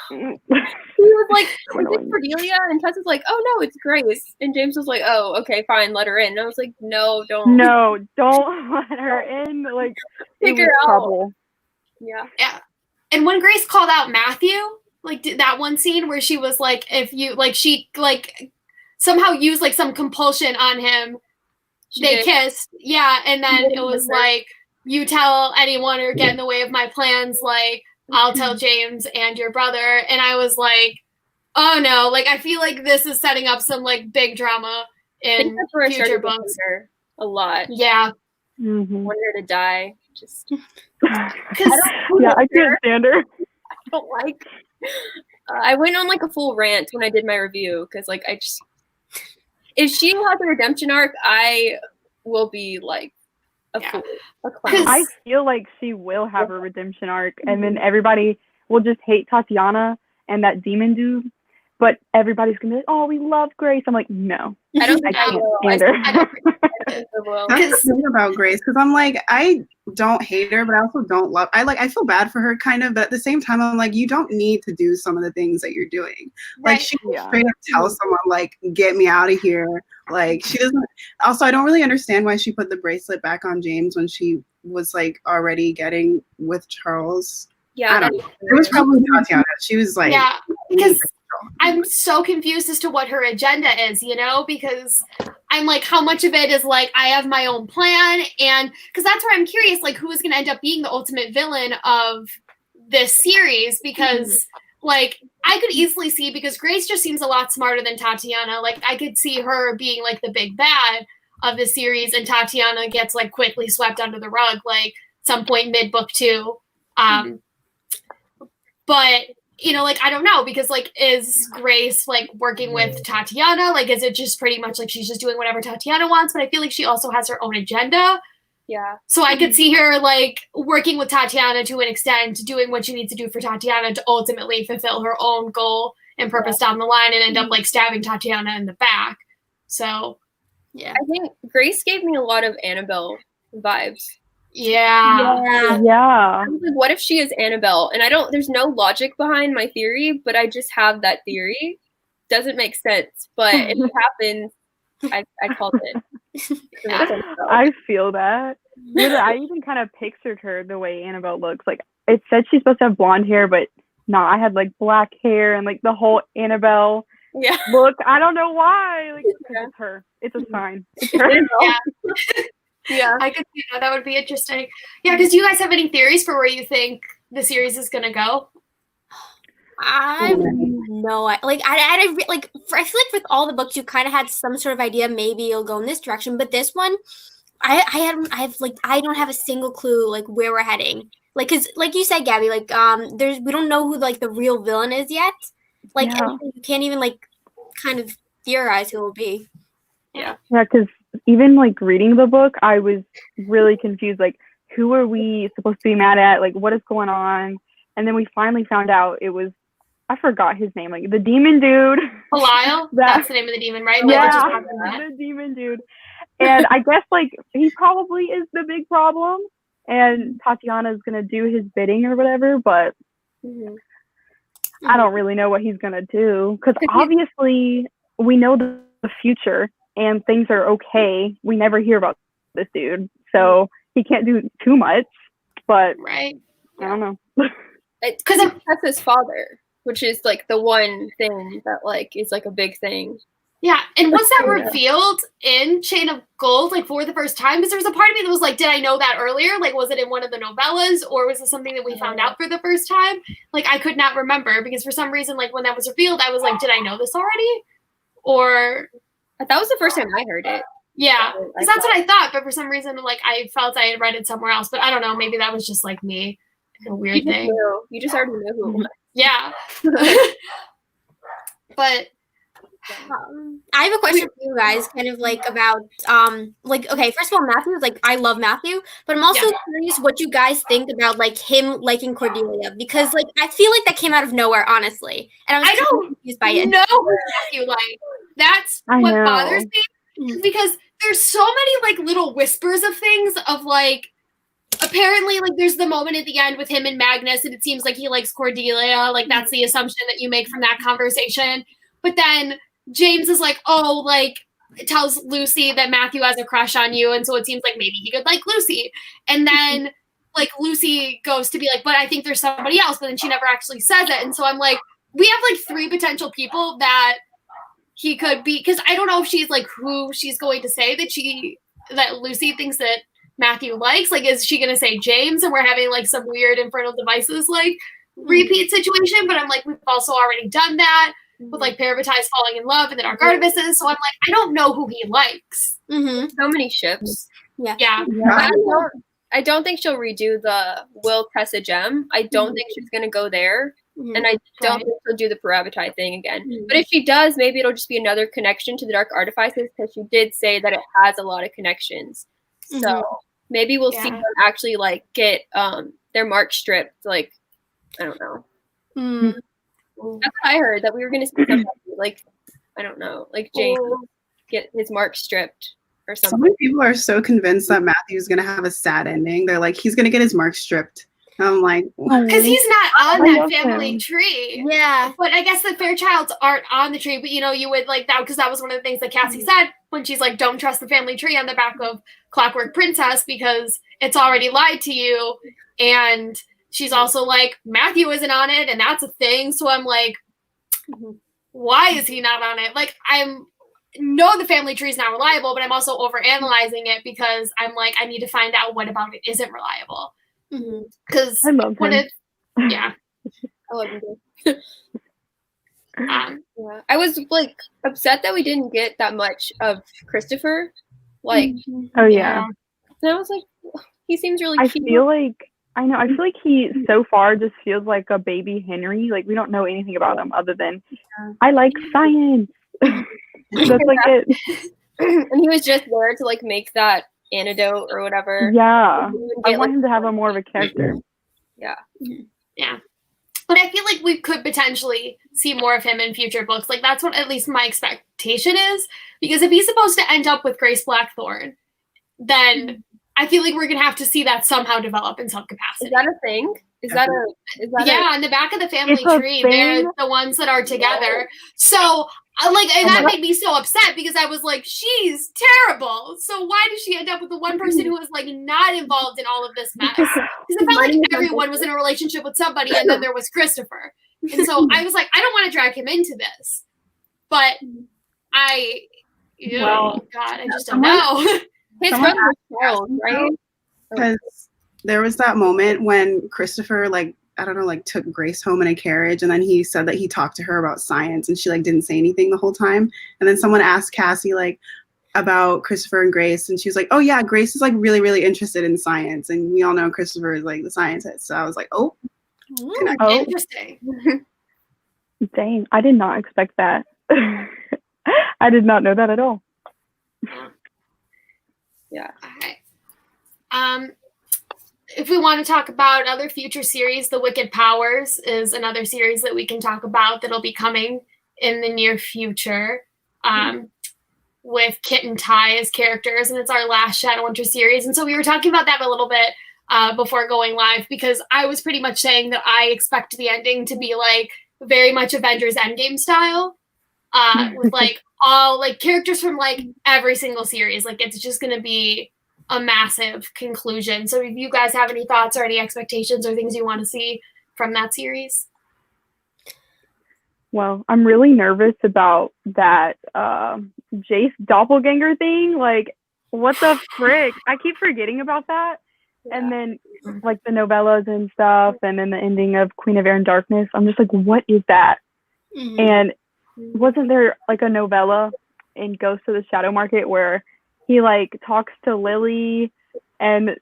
He was like, "Is it Cordelia?" And Tessa's like, "Oh no, it's Grace." And James was like, "Oh, okay, fine, let her in." And I was like, "No, don't let her in." Like, figure out. Trouble. Yeah. And when Grace called out Matthew, like did that one scene where she was like, if you like, she like somehow used like some compulsion on him. They kissed, and then it was like, you tell anyone or get in the way of my plans, like. I'll tell James and your brother. And I was like, oh no, like I feel like this is setting up some like big drama in future books. A lot. Yeah. Want her to die. Just I can't stand her. I don't like. I went on like a full rant when I did my review because like if she has a redemption arc, I will be like a fool, a clown. I feel like she will have a redemption arc, and then everybody will just hate Tatiana and that demon dude. But everybody's gonna be like, "Oh, we love Grace." I'm like, no, I can't stand her. That's the thing about Grace, because I'm like, I don't hate her, but I also don't love. I feel bad for her, kind of, but at the same time, I'm like, you don't need to do some of the things that you're doing. Like, she can straight up tell someone, like, get me out of here. Like, she doesn't. Also, I don't really understand why she put the bracelet back on James when she was like already getting with Charles. Yeah, I don't know. It was probably Tatiana. She was like, because I'm so confused as to what her agenda is, you know, because I'm like, how much of it is like, I have my own plan? And because that's where I'm curious, like, who is going to end up being the ultimate villain of this series? Because like, I could easily see, because Grace just seems a lot smarter than Tatiana. Like, I could see her being like the big bad of the series, and Tatiana gets like quickly swept under the rug, like some point mid book 2. But you know, like, I don't know, because like, is Grace like working with Tatiana? Like, is it just pretty much like she's just doing whatever Tatiana wants? But I feel like she also has her own agenda. Yeah. So I could see her like working with Tatiana to an extent, doing what she needs to do for Tatiana to ultimately fulfill her own goal and purpose down the line, and end up like stabbing Tatiana in the back. So I think Grace gave me a lot of Annabelle vibes. Yeah. Yeah. I was like, what if she is Annabelle? And there's no logic behind my theory, but I just have that theory. Doesn't make sense, but if it happens, I called it. I feel that. I even kind of pictured her the way Annabelle looks. Like, it said she's supposed to have blonde hair, but no, I had like black hair and like the whole Annabelle look. I don't know why. Like, it's her. It's a sign. It's her. Yeah. I could see that would be interesting. Yeah, because do you guys have any theories for where you think the series is gonna go? I feel like with all the books you kind of had some sort of idea maybe it'll go in this direction, but this one I don't have a single clue like where we're heading. Like, cause like you said, Gabby, like we don't know who like the real villain is yet. Like you can't even like kind of theorize who it will be. Yeah. Yeah, because even like reading the book, I was really confused. Like, who are we supposed to be mad at? Like, what is going on? And then we finally found out it was, I forgot his name, like the demon dude. Belial? That's the name of the demon, right? Yeah, the demon dude. And I guess like he probably is the big problem. And Tatiana's gonna do his bidding or whatever, but I don't really know what he's gonna do. Because obviously we know the future and things are okay. We never hear about this dude, so he can't do too much. But right, I don't know. Because that's his father, which is like the one thing that like is like a big thing. Yeah, and was that revealed in Chain of Gold, like for the first time? Because there was a part of me that was like, did I know that earlier? Like, was it in one of the novellas, or was it something that we found out for the first time? Like, I could not remember, because for some reason, like when that was revealed, I was like, did I know this already? Or that was the first time I heard it. Yeah, because that's what I thought, but for some reason, like I felt I had read it somewhere else. But I don't know, maybe that was just like me, a weird thing. You just already knew who it was. Yeah. But I have a question for you guys, kind of like about like, okay, first of all, Matthew, like I love Matthew, but I'm also curious what you guys think about like him liking Cordelia, because like I feel like that came out of nowhere, honestly, and I don't confused by it. No, Matthew, like that's what bothers me, because there's so many like little whispers of things of like, apparently like there's the moment at the end with him and Magnus, and it seems like he likes Cordelia, like that's the assumption that you make from that conversation, but then James is like, oh, like, tells Lucy that Matthew has a crush on you, and so it seems like maybe he could like Lucy. And then, like, Lucy goes to be like, but I think there's somebody else, but then she never actually says it. And so I'm like, we have like 3 potential people that he could be, because I don't know if she's like who she's going to say that Lucy thinks that Matthew likes. Like, is she going to say James, and we're having like some weird Infernal Devices like repeat situation? But I'm like, we've also already done that with like Parabatai falling in love and the Dark Artifices. So I'm like, I don't know who he likes. So many ships. Yeah. I don't think she'll redo the Will Tessa Gem. I don't think she's gonna go there. And I don't think she'll do the Parabatai thing again. But if she does, maybe it'll just be another connection to the Dark Artifices, because she did say that it has a lot of connections. So maybe we'll see them actually like get their mark stripped. Like, I don't know. That's what I heard, that we were going to see something like, I don't know, like James get his mark stripped or something. So many people are so convinced that Matthew's going to have a sad ending. They're like, he's going to get his mark stripped. And I'm like, because he's not on that family tree. Yeah. But I guess the Fairchilds aren't on the tree. But, you know, you would like that, because that was one of the things that Cassie said when she's like, don't trust the family tree on the back of Clockwork Princess, because it's already lied to you. And she's also like, Matthew isn't on it, and that's a thing. So I'm like, why is he not on it? Like, know the family tree is not reliable, but I'm also overanalyzing it, because I'm like, I need to find out what about it isn't reliable. Because I love him. I love him too. I was like upset that we didn't get that much of Christopher. Like, oh yeah. And I was like, he seems really cute. I feel like he so far just feels like a baby Henry. Like, we don't know anything about him other than I like science. That's like it. And he was just there to like make that antidote or whatever. Yeah. I want him to have a more of a character. Yeah. Yeah. But I feel like we could potentially see more of him in future books. Like, that's what at least my expectation is. Because if he's supposed to end up with Grace Blackthorne, then I feel like we're gonna have to see that somehow develop in some capacity. Is that a thing? Is that on the back of the family It's a tree, thing? they're the ones that are together. So that made me so upset because I was like, she's terrible. So why did she end up with the one person who was like not involved in all of this mess? Because it felt like everyone was in a relationship with somebody, and then there was Christopher. And so I was like, I don't want to drag him into this. But I just don't know. His brother was Charles, right? Because there was that moment when Christopher, like, I don't know, like took Grace home in a carriage, and then he said that he talked to her about science, and she like didn't say anything the whole time. And then someone asked Cassie like about Christopher and Grace, and she was like, oh yeah, Grace is like really, really interested in science, and we all know Christopher is like the scientist. So I was like, oh, Interesting. Dang, I did not expect that. I did not know that at all. Yeah. Okay. If we want to talk about other future series, The Wicked Powers is another series that we can talk about that'll be coming in the near future, with Kit and Ty as characters, and it's our last Shadowhunter series. And so we were talking about that a little bit before going live, because I was pretty much saying that I expect the ending to be like very much Avengers Endgame style, with like all like characters from like every single series. Like it's just going to be a massive conclusion. So if you guys have any thoughts or any expectations or things you want to see from that series? Well, I'm really nervous about that Jace doppelganger thing. Like, what the frick? I keep forgetting about that. Yeah. And then like the novellas and stuff, and then the ending of Queen of Air and Darkness. I'm just like, what is that? Mm-hmm. And wasn't there like a novella in Ghost of the Shadow Market where he like talks to Lily and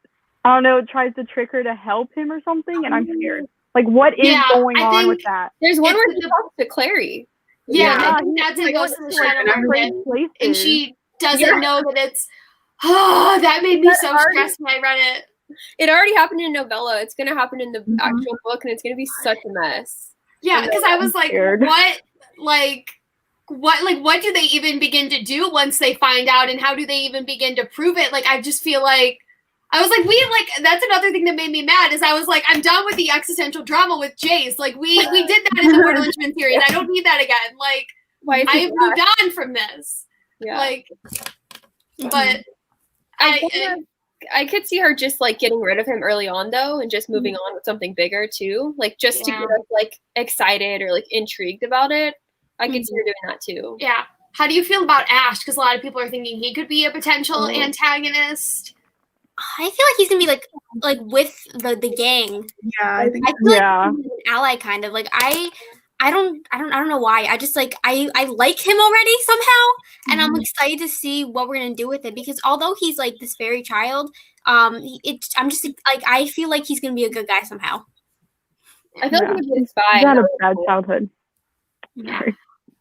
I don't know, tries to trick her to help him or something? And I'm scared. Like, what is going on with that? There's one where he talks to Clary. I think that's in Ghost of the Shadow Market. And she doesn't know that it's... Oh, that made me so stressed when I read it. It already happened in a novella. It's going to happen in the actual book, and it's going to be such a mess. Yeah, because I was like, what do they even begin to do once they find out, and how do they even begin to prove it? Like, I just feel like, I was like, that's another thing that made me mad, is I was like, I'm done with the existential drama with Jace. Like, we did that in the Mortal Lynchman series. I don't need that again. Like, I've moved on from this. Yeah. Like, but I could see her just like getting rid of him early on though, and just moving on with something bigger too, like just to get us like excited or like intrigued about it. I could see her doing that too. Yeah. How do you feel about Ash? Because a lot of people are thinking he could be a potential antagonist. I feel like he's gonna be like with the gang. Yeah, I think. I feel like he's an ally, kind of. Like I don't know why. I just like I like him already somehow, and I'm excited to see what we're gonna do with it, because although he's like this fairy child, I'm just like, I feel like he's gonna be a good guy somehow. I feel like he's a spy. He had a bad childhood. Yeah.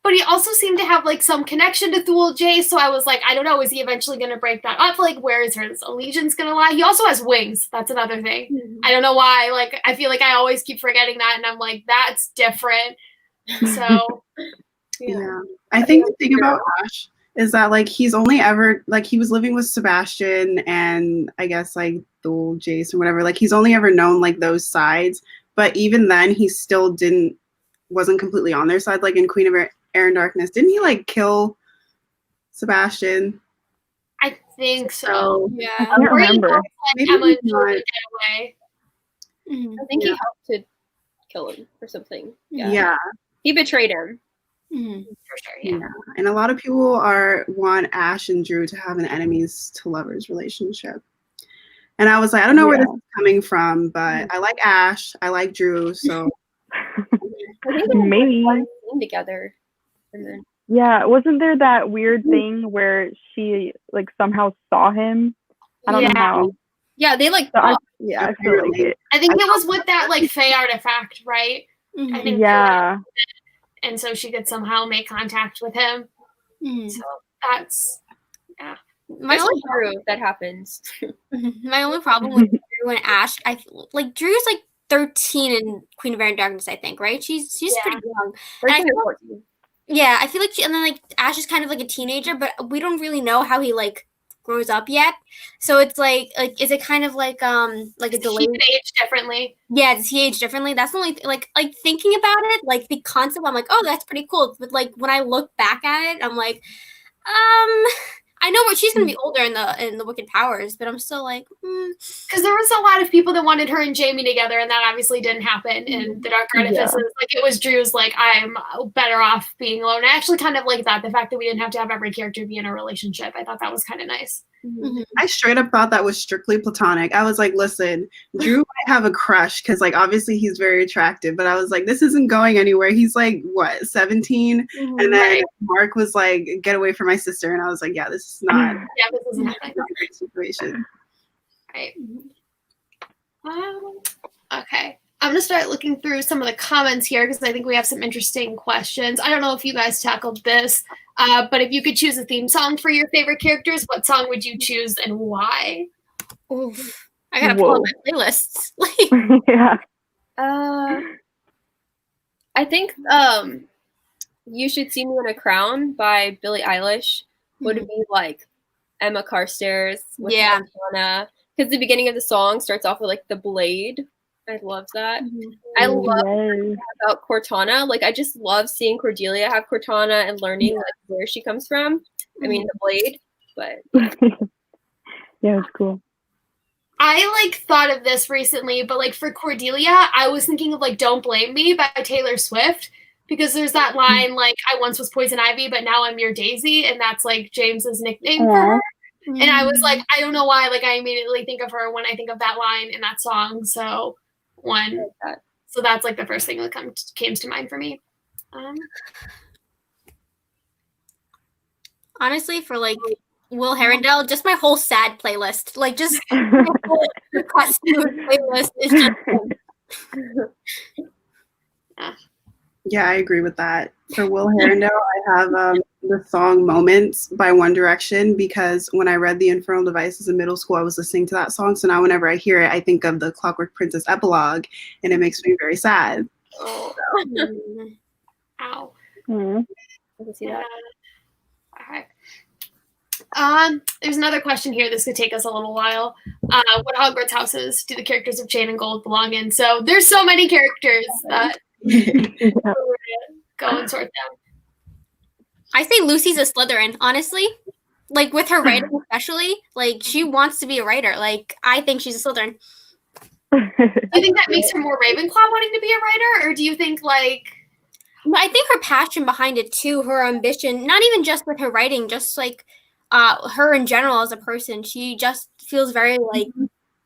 But he also seemed to have like some connection to Thule Jace, so I was like, I don't know, is he eventually gonna break that up? Like, where is his allegiance gonna lie? He also has wings. That's another thing. I don't know why. Like, I feel like I always keep forgetting that, and I'm like, that's different. So yeah. I think the thing about Ash is that like he's only ever like he was living with Sebastian and I guess like Thule Jace or whatever. Like he's only ever known like those sides, but even then he still wasn't completely on their side. Like in Queen of Air and Darkness, didn't he like kill Sebastian? I think so. Yeah, I don't remember. Maybe Emma he's not. get away. I think he helped to kill him or something. Yeah. He betrayed him. For sure, yeah. And a lot of people want Ash and Drew to have an enemies to lovers relationship. And I was like, I don't know where this is coming from, but I like Ash, I like Drew, so I think maybe together. And then wasn't there that weird thing where she like somehow saw him? I don't know how. Yeah, they like. I feel like it. I think it was with that like Fae artifact, right? I think. Yeah. And so she could somehow make contact with him. So that's my only Drew that happens. My only problem with Drew and Ash, Drew's like 13 in Queen of Air and Darkness, I think, right? She's pretty young. I feel like and then like Ash is kind of like a teenager, but we don't really know how he like grows up yet. So it's like is it kind of like a delay? He can age differently. Yeah, does he age differently? That's the only like thinking about it, like the concept. I'm like, oh, that's pretty cool. But like when I look back at it, I'm like, I know what she's gonna be older in the Wicked Powers, but I'm still like, because there was a lot of people that wanted her and Jamie together, and that obviously didn't happen in the Dark Artifices. Like it was Drew's like, I'm better off being alone. I actually kind of like that, the fact that we didn't have to have every character be in a relationship. I thought that was kind of nice. Mm-hmm. I straight up thought that was strictly platonic. I was like, listen, Drew might have a crush because like obviously he's very attractive, but I was like, this isn't going anywhere. He's like what, 17? Mm-hmm. And then Mark was like, get away from my sister, and I was like, yeah, this is not This isn't happening. a great situation. Right. Okay. I'm going to start looking through some of the comments here because I think we have some interesting questions. I don't know if you guys tackled this, but if you could choose a theme song for your favorite characters, what song would you choose and why? Oof. I gotta pull up my playlists. Yeah. I think You Should See Me in a Crown by Billie Eilish would be like Emma Carstairs with Montana, because the beginning of the song starts off with like the blade. I love that. I love about Cortana. Like I just love seeing Cordelia have Cortana and learning like where she comes from. I mean the blade, but yeah, it's cool. I like thought of this recently, but like for Cordelia, I was thinking of like Don't Blame Me by Taylor Swift, because there's that line like, I once was Poison Ivy, but now I'm your Daisy, and that's like James's nickname for her. And I was like, I don't know why, like I immediately think of her when I think of that line in that song. So so that's like the first thing that came to mind for me. Honestly, for like Will Herondale, just my whole sad playlist, like just my whole playlist is just. Yeah, I agree with that. For Will Herondale, I have the song Moments by One Direction, because when I read The Infernal Devices in middle school, I was listening to that song. So now whenever I hear it, I think of the Clockwork Princess epilogue, and it makes me very sad. Oh. Ow. I can see that. Okay. There's another question here. This could take us a little while. What Hogwarts houses do the characters of Chain and Gold belong in? So there's so many characters that go and sort them. I say Lucy's a Slytherin, honestly. Like with her writing especially, like she wants to be a writer. Like I think she's a Slytherin. Do you think that makes her more Ravenclaw wanting to be a writer, or do you think like? I think her passion behind it too, her ambition, not even just with her writing, just like her in general as a person. She just feels very like,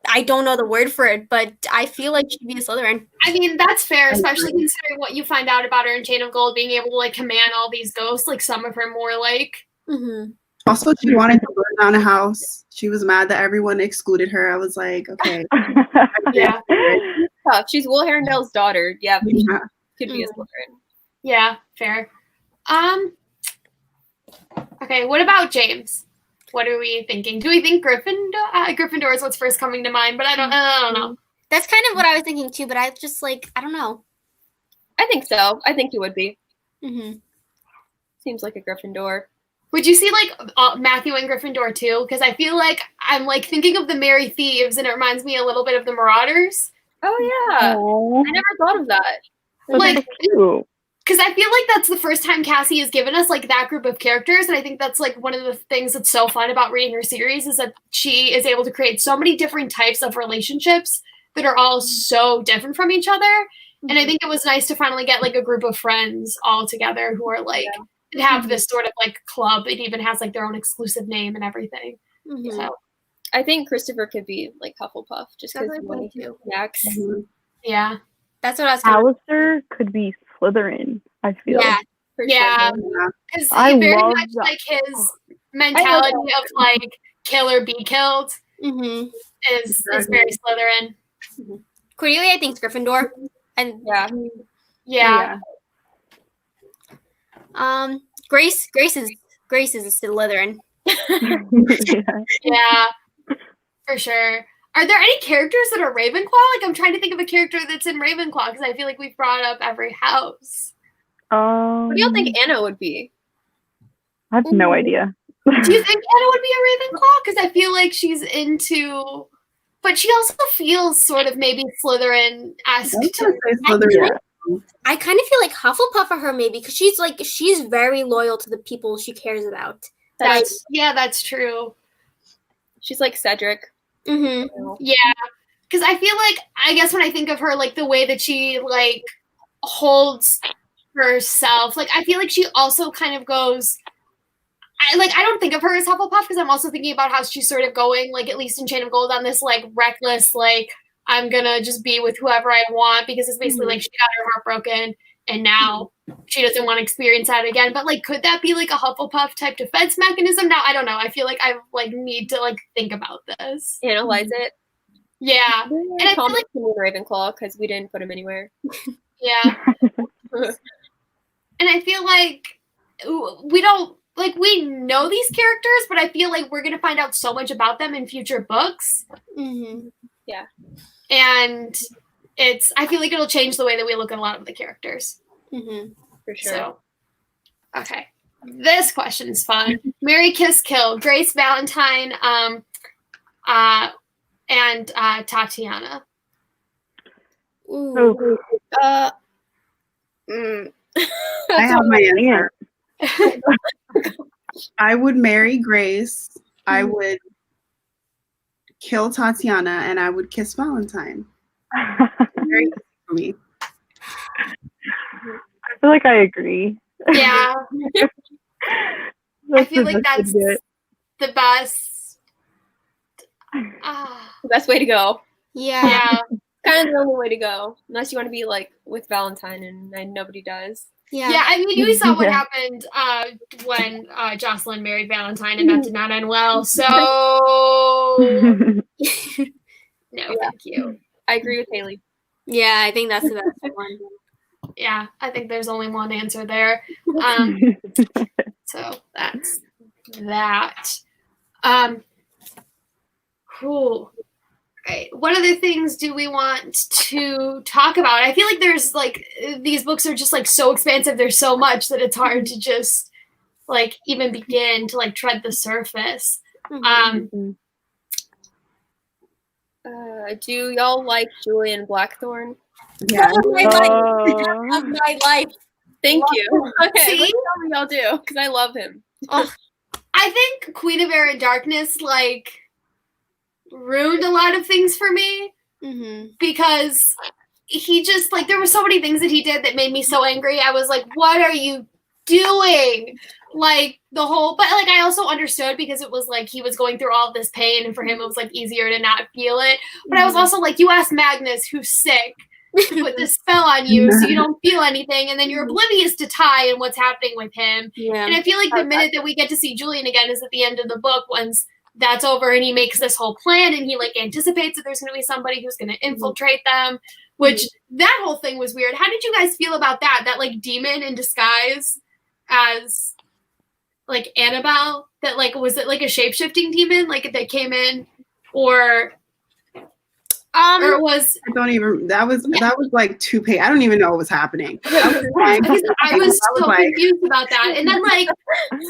I don't know the word for it, but I feel like she'd be a Slytherin. I mean, that's fair, especially considering what you find out about her in Chain of Gold, being able to like command all these ghosts, like some of her more like. Also, she wanted to burn down a house. She was mad that everyone excluded her. I was like, okay. Yeah. Tough. She's Will Herondale's daughter. Yeah, could be a Slytherin. Yeah, fair. Okay, what about James? What are we thinking? Do we think Gryffindor? Gryffindor is what's first coming to mind, but I don't know. That's kind of what I was thinking too, but I just like, I don't know. I think so. I think he would be. Seems like a Gryffindor. Would you see like Matthew in Gryffindor too? Because I feel like I'm like thinking of the Merry Thieves, and it reminds me a little bit of the Marauders. Oh yeah, I never thought of that. Like, because I feel like that's the first time Cassie has given us like that group of characters, and I think that's like one of the things that's so fun about reading her series is that she is able to create so many different types of relationships that are all so different from each other. And I think it was nice to finally get like a group of friends all together who are like have this sort of like club. It even has like their own exclusive name and everything. So I think Christopher could be like Hufflepuff just because Max. Yeah, that's what I was. Alistair could be Slytherin, I feel. Yeah, because he very much like his mentality of like kill or be killed is very Slytherin. Cordelia, I think, is Gryffindor, and yeah. Grace is a Slytherin. Yeah, for sure. Are there any characters that are Ravenclaw? Like, I'm trying to think of a character that's in Ravenclaw because I feel like we've brought up every house. What do y'all think Anna would be? I have no idea. Do you think Anna would be a Ravenclaw? Because I feel like she's into, but she also feels sort of maybe Slytherin-esque. I kind of feel like Hufflepuff for her maybe because she's very loyal to the people she cares about. That's true. She's like Cedric. Mm-hmm. Yeah, because I feel like, I guess when I think of her, like the way that she like holds herself, like I feel like she also kind of goes, I don't think of her as Hufflepuff because I'm also thinking about how she's sort of going, like at least in Chain of Gold, on this like reckless, like I'm gonna just be with whoever I want, because it's basically like she got her heart broken and now she doesn't want to experience that again. But like, could that be like a Hufflepuff type defense mechanism? Now I don't know. I feel like I like need to like think about this, Analyze it. Yeah, And I feel like Ravenclaw because we didn't put him anywhere. Yeah, and I feel like we don't. Like, we know these characters, but I feel like we're going to find out so much about them in future books. Mm-hmm. Yeah. And I feel like it'll change the way that we look at a lot of the characters. Mm-hmm. For sure. So, okay. This question's fun. Marry, Kiss, Kill. Grace, Valentine, and Tatiana. Ooh. I have my answer. I would marry Grace. I would kill Tatiana, and I would kiss Valentine. Very easy for me. I feel like I agree. Yeah. I feel like that's the best. The best way to go. Yeah. Yeah. Kind of the only way to go. Unless you want to be like with Valentine and nobody does. Yeah, I mean, you saw what happened when Jocelyn married Valentine, and that did not end well. So, no, thank you. I agree with Haley. Yeah, I think that's the best one. Yeah, I think there's only one answer there. So that's that. Cool. Right. What other things do we want to talk about? I feel like there's like these books are just like so expansive. There's so much that it's hard to just like even begin to like tread the surface. Do y'all like Julian Blackthorne? Yeah. Of my life. Thank you. Okay, See? let's tell me y'all do because I love him. I think Queen of Air and Darkness like ruined a lot of things for me because he just like there were so many things that he did that made me so angry. I was like, what are you doing? Like the whole, but like I also understood because it was like he was going through all of this pain and for him it was like easier to not feel it. But I was also like, you asked Magnus, who's sick, to put this spell on you so you don't feel anything, and then you're oblivious to Ty and what's happening with him. Yeah. And I feel like the minute that we get to see Julian again is at the end of the book once that's over and he makes this whole plan and he like anticipates that there's going to be somebody who's going to infiltrate them, which that whole thing was weird. How did you guys feel about that? That like demon in disguise as like Annabelle, that like, was it like a shape-shifting demon like that came in or it was that was like two pages. I don't even know what was happening. I was so confused about that. And then like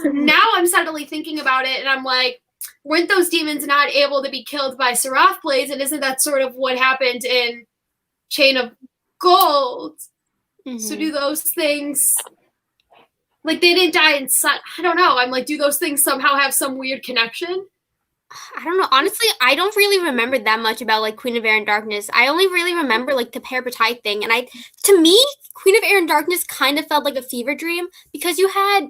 now I'm suddenly thinking about it and I'm like, weren't those demons not able to be killed by Seraph blades? And isn't that sort of what happened in Chain of Gold? So do those things, like they didn't die in I don't know. I'm like, do those things somehow have some weird connection? I don't know. Honestly, I don't really remember that much about like Queen of Air and Darkness. I only really remember like the Parabatai thing, and to me, Queen of Air and Darkness kind of felt like a fever dream because you had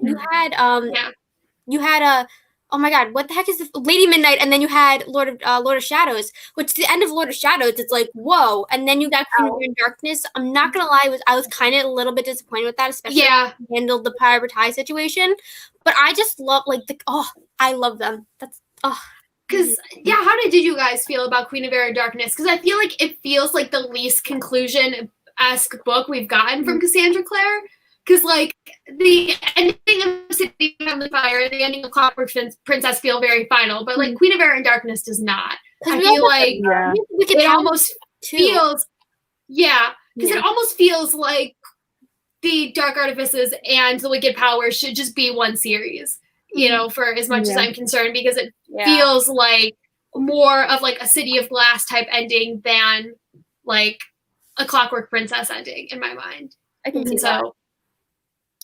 oh my god, what the heck is the Lady Midnight, and then you had Lord of Shadows, which the end of Lord of Shadows, it's like whoa, and then you got Queen of Air and Darkness. I'm not gonna lie, I was kind of a little bit disappointed with that, especially when I handled the Parabatai situation. But I just love I love them. Because, how did you guys feel about Queen of Air and Darkness? Because I feel like it feels like the least conclusion-esque book we've gotten from Cassandra Clare. Because, like, the ending of City of Heavenly Fire, the ending of Clockwork Princess feel very final. But, like, Queen of Air and Darkness does not. I feel like it almost feels... Yeah, because it almost feels like the Dark Artifices and the Wicked Powers should just be one series. you know, for as much as I'm concerned, because it Yeah. feels like more of like a City of Glass type ending than like a Clockwork Princess ending in my mind. I can see And that. so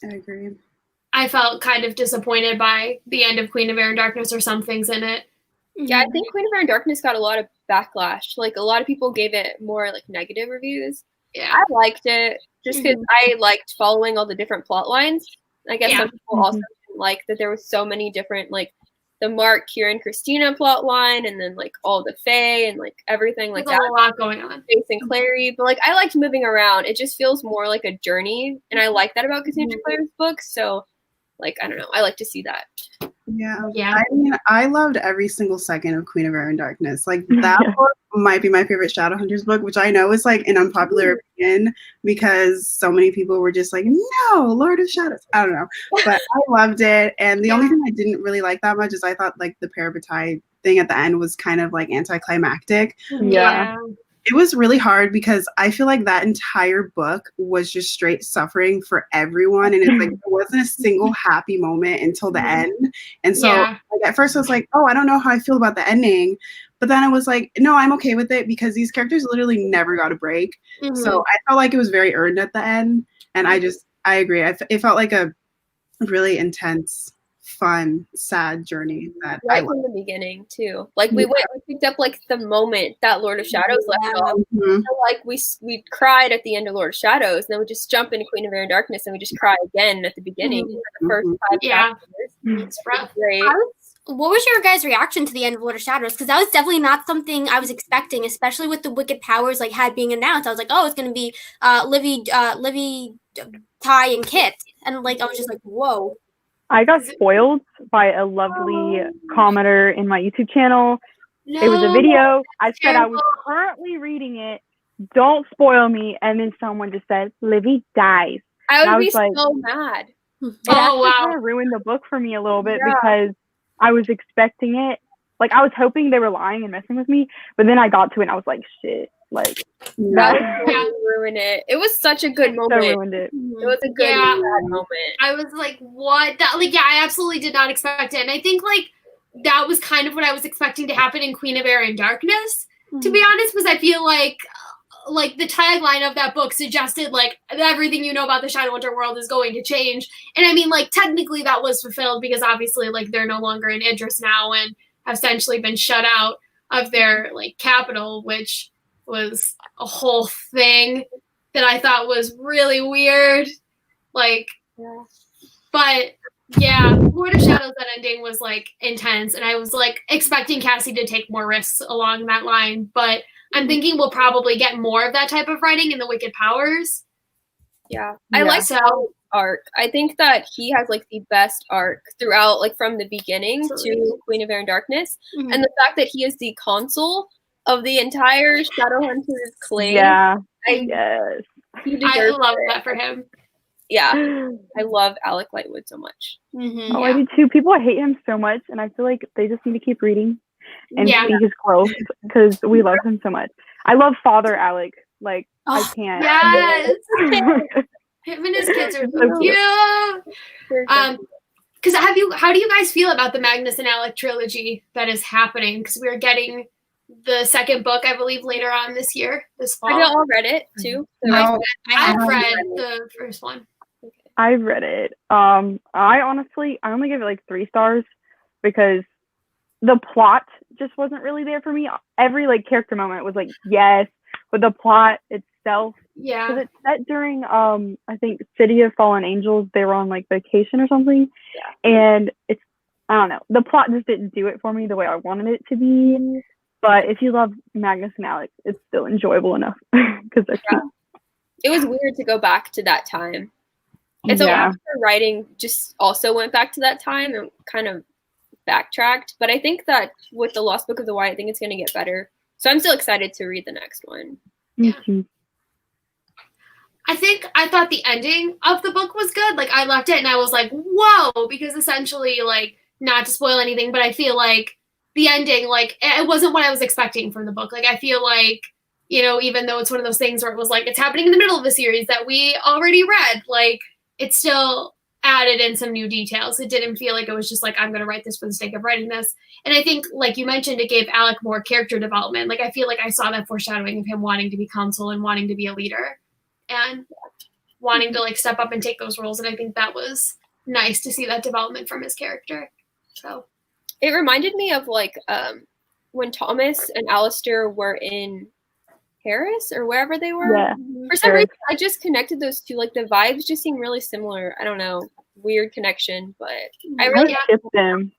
I agree. I felt kind of disappointed by the end of Queen of Air and Darkness, or some things in it. Yeah, I think Queen of Air and Darkness got a lot of backlash. Like, a lot of people gave it more, like, negative reviews. Yeah. I liked it just because I liked following all the different plot lines. I guess some people also didn't like that there was so many different, like, the Mark, Kira, and Christina plot line, and then, like, all the Fae, and, like, everything like There's that. a lot going on. Faith and Clary. But, like, I liked moving around. It just feels more like a journey, and I like that about Cassandra Clare's books, so, like, I don't know. I like to see that. Yeah. I mean, I loved every single second of Queen of Air and Darkness. Like, that book might be my favorite Shadowhunters book, which I know is like an unpopular opinion because so many people were just like, no, Lord of Shadows. I don't know. But I loved it. And the only thing I didn't really like that much is I thought like the Parabatai thing at the end was kind of like anticlimactic. Yeah. It was really hard because I feel like that entire book was just straight suffering for everyone. And it's like, there wasn't a single happy moment until the end. And so like, at first I was like, oh, I don't know how I feel about the ending. But then I was like, no, I'm okay with it because these characters literally never got a break. So I felt like it was very earned at the end. And I agree. It felt like a really fun, sad journey that right from the beginning too. Like we picked up like the moment that Lord of Shadows left off. So, like we cried at the end of Lord of Shadows, and then we just jump into Queen of Air and Darkness, and we just cry again at the beginning. The first 5 chapters. It's rough. Great. What was your guys' reaction to the end of Lord of Shadows? Because that was definitely not something I was expecting, especially with the Wicked Powers like had being announced. I was like, oh, it's gonna be Livy, Ty, and Kit, and like I was just like, whoa. I got spoiled by a lovely commenter in my YouTube channel. It was a video. I said I was currently reading it. Don't spoil me. And then someone just said, Livy dies. I would be like, so mad. It actually kind of ruined the book for me a little bit because I was expecting it. Like, I was hoping they were lying and messing with me. But then I got to it and I was like, shit. Like, that would ruin it. It was such a good moment. So ruined it. It was a good sad moment. I was like, what? That, like, yeah, I absolutely did not expect it. And I think, like, that was kind of what I was expecting to happen in Queen of Air and Darkness, to be honest, because I feel like the tagline of that book suggested, like, everything you know about the Shadowhunter world is going to change. And I mean, like, technically that was fulfilled because obviously, like, they're no longer in Idris now and have essentially been shut out of their, like, capital, which was a whole thing that I thought was really weird. Like, but yeah, Lord of Shadows, that ending was like intense, and I was like expecting Cassie to take more risks along that line, but I'm thinking we'll probably get more of that type of writing in the Wicked Powers. I like Alec's arc. I think that he has like the best arc throughout, like from the beginning to Queen of Air and Darkness, and the fact that he is the consul of the entire Shadowhunters claim. I love that for him. I love Alec Lightwood so much. I do too. People hate him so much, and I feel like they just need to keep reading and see his growth because we love him so much. I love Father Alec. Like, I can't. Yes. Him and his kids are so cute. Because how do you guys feel about the Magnus and Alec trilogy that is happening? Because we're getting the second book, I believe, later on this fall. Have you all read it too? No, I've read the first one. I've read it. I only give it like 3 stars because the plot just wasn't really there for me. Every like character moment was like, yes, but the plot itself, because it's set during I think City of Fallen Angels. They were on like vacation or something, and it's, I don't know, the plot just didn't do it for me the way I wanted it to be. But if you love Magnus and Alec, it's still enjoyable enough because they're cute. It was weird to go back to that time. It's almost the writing just also went back to that time and kind of backtracked. But I think that with the Lost Book of the White, I think it's going to get better. So I'm still excited to read the next one. I thought the ending of the book was good. Like, I left it and I was like, whoa, because essentially, like, not to spoil anything, but I feel like the ending, like, it wasn't what I was expecting from the book. Like, I feel like, you know, even though it's one of those things where it was like, it's happening in the middle of the series that we already read, like, it's still added in some new details. It didn't feel like it was just like, I'm going to write this for the sake of writing this. And I think, like you mentioned, it gave Alec more character development. Like, I feel like I saw that foreshadowing of him wanting to be consul and wanting to be a leader and wanting to like step up and take those roles. And I think that was nice to see that development from his character. So it reminded me of like when Thomas and Alistair were in Paris or wherever they were. Yeah. For some reason, I just connected those two. Like the vibes just seem really similar. I don't know, weird connection, but I really ship them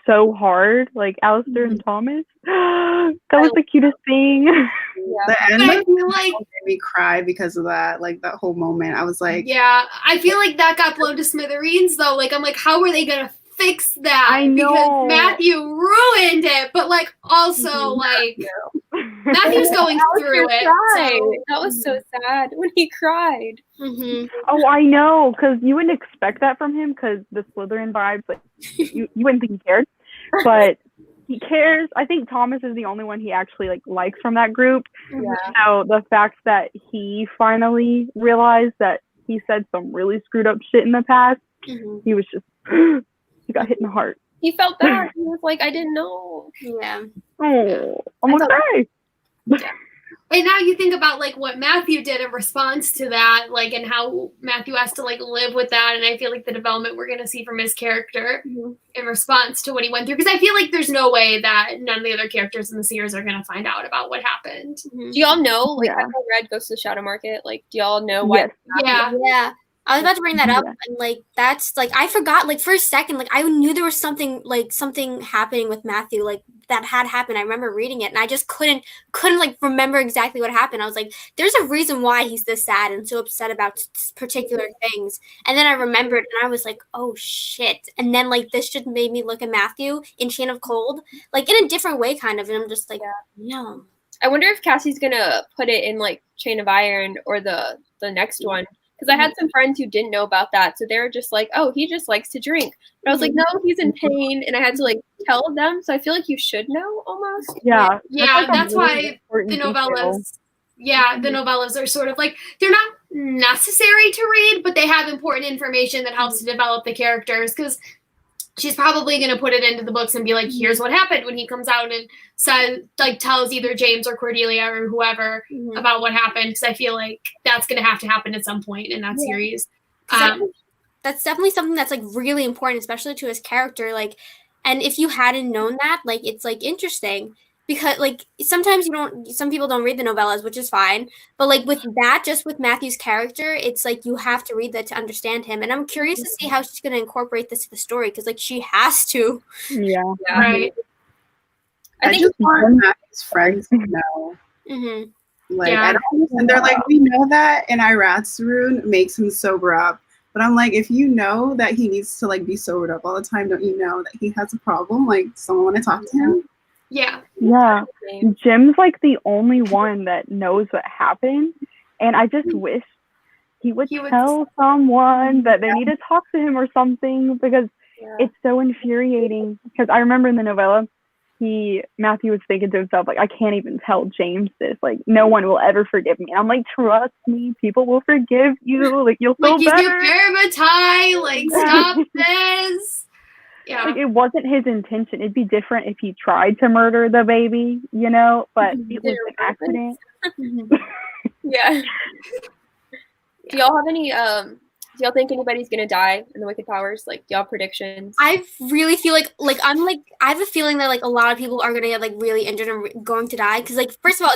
so hard. Like Alistair and Thomas. That was the cutest thing. Yeah. The end I of feel like made me cry because of that. Like that whole moment, I was like, yeah, I feel like that got blown to smithereens though. Like I'm like, how are they gonna fix that? I know. Because Matthew ruined it, but like also like Matthew's going through it. So. That was so sad when he cried. Oh, I know, because you wouldn't expect that from him, because the Slytherin vibes, like you wouldn't think he cared, but he cares. I think Thomas is the only one he actually like likes from that group. Yeah. So the fact that he finally realized that he said some really screwed up shit in the past, he was just he got hit in the heart. He felt bad. He was like, I didn't know. Yeah. Oh, I'm gonna cry. And now you think about like what Matthew did in response to that, like, and how Matthew has to like live with that. And I feel like the development we're going to see from his character in response to what he went through, because I feel like there's no way that none of the other characters in the series are going to find out about what happened. Do y'all know, like, have you read Ghost of the Shadow Market? Like, do y'all know why? Yes. Yeah. I was about to bring that up, and like that's like I forgot like for a second, like I knew there was something happening with Matthew, like that had happened. I remember reading it, and I just couldn't like remember exactly what happened. I was like, there's a reason why he's this sad and so upset about particular things. And then I remembered, and I was like, oh shit. And then like this just made me look at Matthew in Chain of Cold, like in a different way, kind of. And I'm just like, no. I wonder if Cassie's gonna put it in like Chain of Iron or the next one. Because I had some friends who didn't know about that. So they were just like, oh, he just likes to drink. But I was like, no, he's in pain. And I had to like tell them. So I feel like you should know almost. Yeah. Yeah, that's really why the novellas, the novellas are sort of like, they're not necessary to read, but they have important information that helps to develop the characters. Because she's probably going to put it into the books and be like, here's what happened when he comes out and says, like, tells either James or Cordelia or whoever about what happened. Because I feel like that's going to have to happen at some point in that series. That's definitely something that's like really important, especially to his character. Like, and if you hadn't known that, like, it's like interesting. Because like sometimes some people don't read the novellas, which is fine. But like with that, just with Matthew's character, it's like you have to read that to understand him. And I'm curious to see how she's going to incorporate this to the story, because like she has to. Yeah. Right. I just want Matthew's friends to know. Like I don't understand. They're like, we know that an Iratsarun makes him sober up. But I'm like, if you know that he needs to like be sobered up all the time, don't you know that he has a problem? Like someone want to talk to him? Yeah. Yeah. Jim's like the only one that knows what happened. And I just wish he would tell someone that they need to talk to him or something, because it's so infuriating. Because I remember in the novella, Matthew was thinking to himself, like, I can't even tell James this. Like, no one will ever forgive me. And I'm like, trust me, people will forgive you. Like, you'll feel better. Like, you like, stop this. Yeah. Like, it wasn't his intention. It'd be different if he tried to murder the baby, you know, but it was an accident. Yeah. Do y'all have any, do y'all think anybody's gonna die in the Wicked Powers? Like, do y'all have predictions? I really feel like I have a feeling that like a lot of people are gonna get like really injured and going to die. Because like, first of all,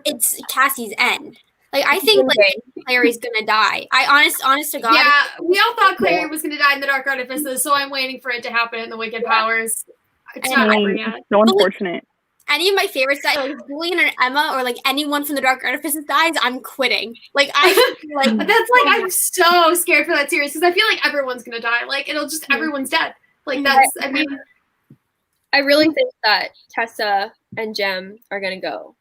it's Cassie's end. Like, I think like Clary's gonna die. Honest to God. Yeah, we all thought Clary was gonna die in the Dark Artifices, so I'm waiting for it to happen in the Wicked Powers. It's not over yet. So unfortunate. Any of my favorites die, like if Julian or Emma or like anyone from the Dark Artifices dies, I'm quitting. Like that's like I'm so scared for that series, because I feel like everyone's gonna die. Like it'll just everyone's dead. Like that's I really think that Tessa and Jem are gonna go.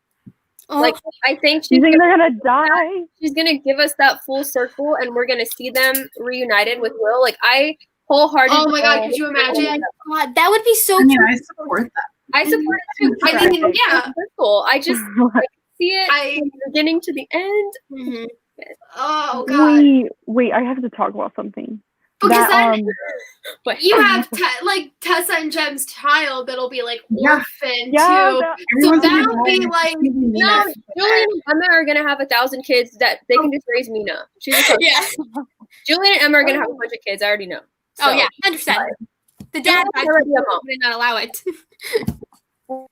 Like I think they're gonna die. She's gonna give us that full circle, and we're gonna see them reunited with Will. Like I wholeheartedly. Oh my God! Could you imagine? God, that would be so. I support that. I support it too. I think circle. I just see it from the beginning to the end. Oh God! Wait! I have to talk about something. Because That, then But you have like Tessa and Jem's child that'll be like orphan yeah, too. that, So Everyone's gonna that'll be like no, Julian and Emma are gonna have 1,000 kids that they can just raise Mina. She's a Yeah. Julian and Emma are gonna have a bunch of kids. I already know. Oh So, yeah, 100%. The dad Julian's already a mom. would not allow it.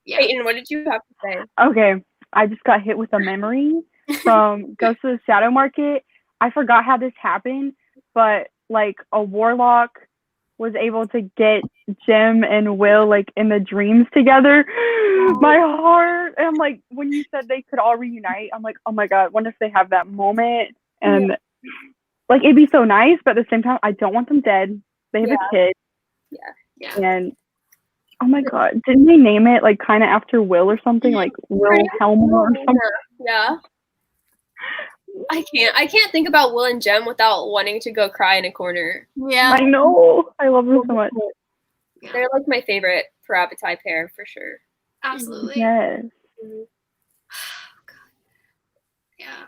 yeah. Peyton, what did you have to say? okay, I just got hit with a memory from Ghost of the Shadow Market. I forgot how this happened, but like a warlock was able to get Jem and Will like in the dreams together. My heart, and like when you said they could all reunite, I'm like, oh my god, wonder if they have that moment, and like it'd be so nice, but at the same time, I don't want them dead. They have a kid, Yeah. and oh my god, didn't they name it like kind of after Will or something, like Wilhelm or something? Yeah. I can't think about Will and Jem without wanting to go cry in a corner. Yeah. I know, I love them so much. They're like my favorite Parabatai pair for sure. Absolutely. Yes. Yeah.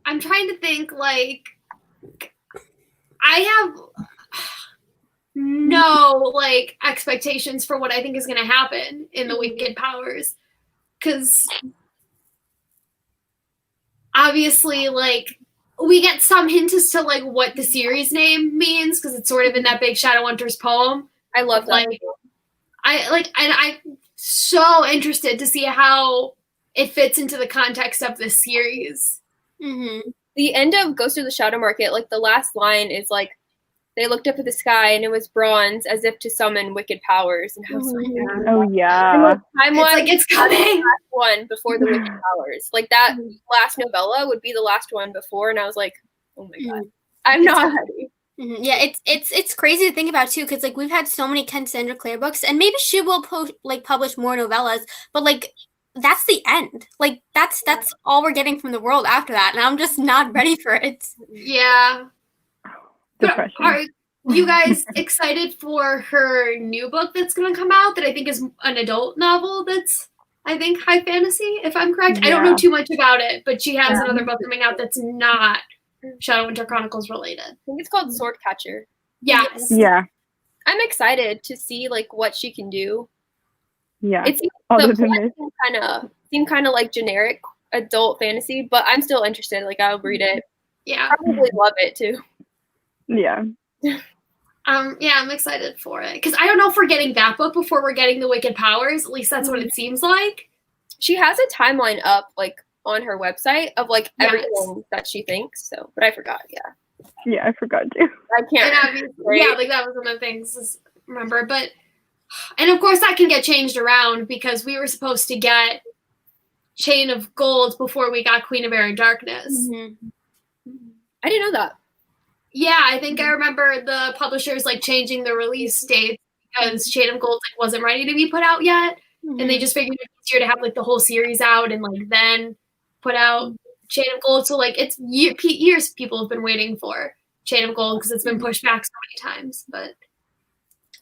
I'm trying to think, like, I have no, like, expectations for what I think is going to happen in the Wicked Powers. Because, obviously, like, we get some hints as to, like, what the series name means, because it's sort of in that big Shadowhunters poem. I love that. And I'm so interested to see how it fits into the context of this series. Mm-hmm. The end of Ghost of the Shadow Market, like the last line is like, they looked up at the sky and it was bronze as if to summon wicked powers. And I was like, Oh yeah. I'm It's like, it's coming. last one before the wicked powers. Like that last novella would be the last one before, and I was like, oh my god, I'm not ready. Mm-hmm. Yeah, it's crazy to think about too, because like we've had so many Cassandra Clare books, and maybe she will publish more novellas, but like that's the end. Like that's all we're getting from the world after that, and I'm just not ready for it. Yeah. Depression. Are you guys excited for her new book that's going to come out that I think is an adult novel that's, I think, high fantasy, if I'm correct? I don't know too much about it, but she has another book coming out that's not Shadowhunter Chronicles related. I think it's called Swordcatcher. Yes. Yeah. I'm excited to see like what she can do. Yeah. It seems Other the than plot seemed kind of like generic adult fantasy, but I'm still interested. Like I'll read it. Yeah. Probably love it too. Yeah. Yeah, I'm excited for it. Because I don't know if we're getting that book before we're getting the Wicked Powers. At least that's what it seems like. She has a timeline up like on her website of like everything that she thinks. So, but I forgot. Yeah. Yeah, I forgot to. I can't. And obviously, yeah, like that was one of the things, remember. But, and of course that can get changed around because we were supposed to get Chain of Gold before we got Queen of Air and Darkness. Mm-hmm. I didn't know that. Yeah, I think I remember the publishers like changing the release date because Chain of Gold like wasn't ready to be put out yet, and they just figured it was easier to have like the whole series out and like then put out Chain of Gold. So like it's years people have been waiting for Chain of Gold because it's been pushed back so many times. But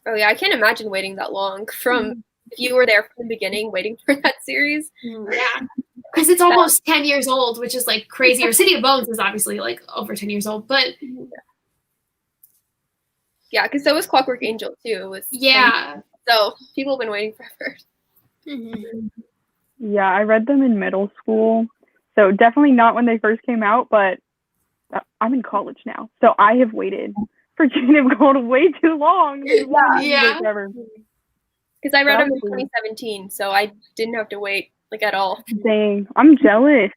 oh yeah, I can't imagine waiting that long from if you were there from the beginning waiting for that series. Yeah, because it's almost 10 years old, which is like crazy. Or City of Bones is obviously like over 10 years old, but yeah, because so was Clockwork Angel too. It was so people have been waiting forever. Yeah, I read them in middle school. So definitely not when they first came out, but I'm in college now. So I have waited for Chain of Gold way too long. Yeah. Because I read them in 2017, so I didn't have to wait like at all. Dang, I'm jealous.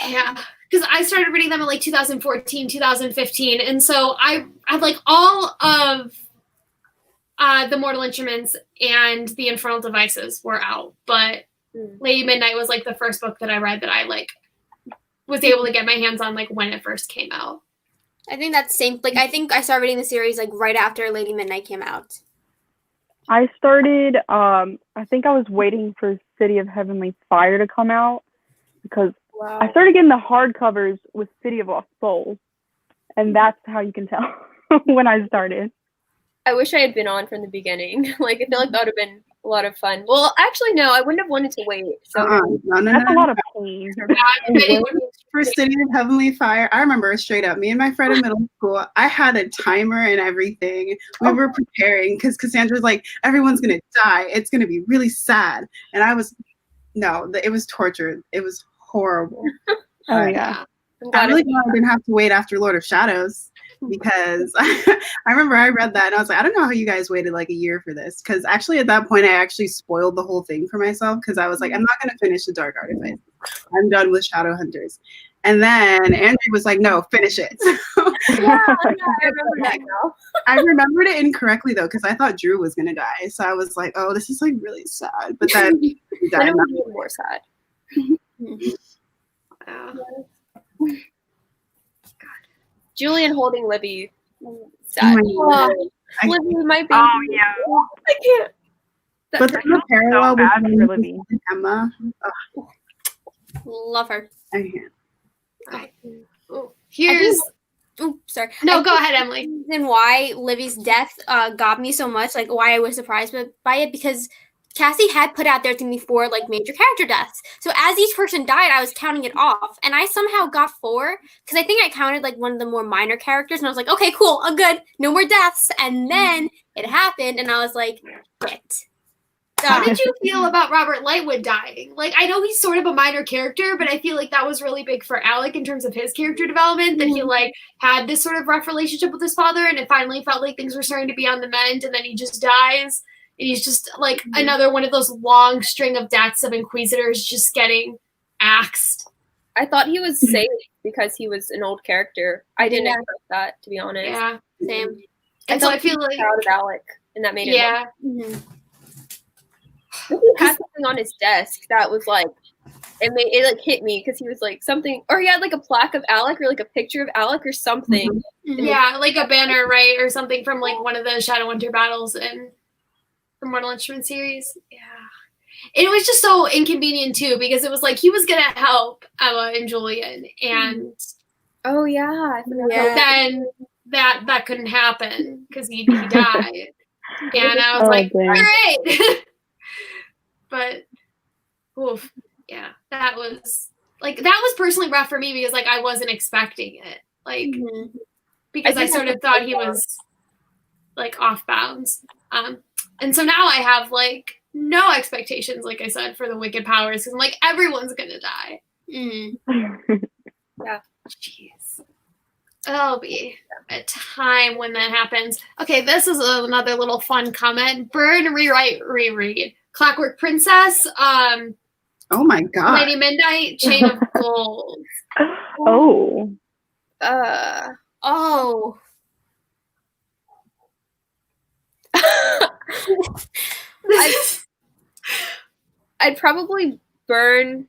Yeah, because I started reading them in like 2014, 2015, and so I like all of the Mortal Instruments and the Infernal Devices were out, but Lady Midnight was like the first book that I read that I like was able to get my hands on like when it first came out. I think that's same. Like I think I started reading the series like right after Lady Midnight came out. I started. I think I was waiting for City of Heavenly Fire to come out because I started getting the hardcovers with City of Lost Souls, and that's how you can tell when I started. I wish I had been on from the beginning. Like I feel like that would have been a lot of fun. Well, actually, no, I wouldn't have wanted to wait. So No. That's a lot of pain. For City of Heavenly Fire, I remember straight up, me and my friend in middle school, I had a timer and everything. We were preparing because Cassandra was like, everyone's going to die. It's going to be really sad. And I was, no, it was torture. It was horrible. Oh, yeah. I'm really glad I didn't have to wait after Lord of Shadows because I remember I read that and I was like, I don't know how you guys waited like a year for this. Because actually at that point, I actually spoiled the whole thing for myself because I was like, I'm not going to finish the Dark Artifice. I'm done with Shadowhunters. And then Andrew was like, no, finish it. Yeah, I remember that now. I remembered it incorrectly though because I thought Drew was going to die. So I was like, oh, this is like really sad. But then he died. Then it was even more sad. Julian holding Libby. Sad. Libby might be. Oh, yeah. I can't. But there's a parallel bad between for Libby. and Emma. Love her. I can't. Here's Sorry. no. Go ahead, Emily. The reason why Livy's death got me so much, like why I was surprised by it, because Cassie had put out there to me 4 like major character deaths. So as each person died, I was counting it off, and I somehow got 4 because I think I counted like one of the more minor characters, and I was like, okay, cool, I'm good, no more deaths. And then it happened, and I was like, shit. How did you feel about Robert Lightwood dying? Like, I know he's sort of a minor character, but I feel like that was really big for Alec in terms of his character development, that he, like, had this sort of rough relationship with his father, and it finally felt like things were starting to be on the mend, and then he just dies, and he's just, like, another one of those long string of deaths of Inquisitors just getting axed. I thought he was safe because he was an old character. I didn't expect that, to be honest. Yeah, same. And so I feel like... proud of Alec, and that made it he had something on his desk that was like it like hit me because he was like something, or he had like a plaque of Alec or like a picture of Alec or something. Yeah, like a banner, right, or something from like one of the Shadowhunter battles from Mortal Instruments series. Yeah, it was just so inconvenient too because it was like he was gonna help Emma and Julian, and oh yeah, then that couldn't happen because he died, and I was like, dang. all right. But, oof, yeah, that was personally rough for me because, like, I wasn't expecting it. Like, because I sort of thought he was, like, off bounds. And so now I have, like, no expectations, like I said, for the Wicked Powers because I'm like, everyone's gonna die. Yeah. Jeez. There'll be a time when that happens. Okay, this is another little fun comment. Burn, rewrite, reread. Clockwork Princess, oh my god, Lady Midnight, Chain of Gold. I'd probably burn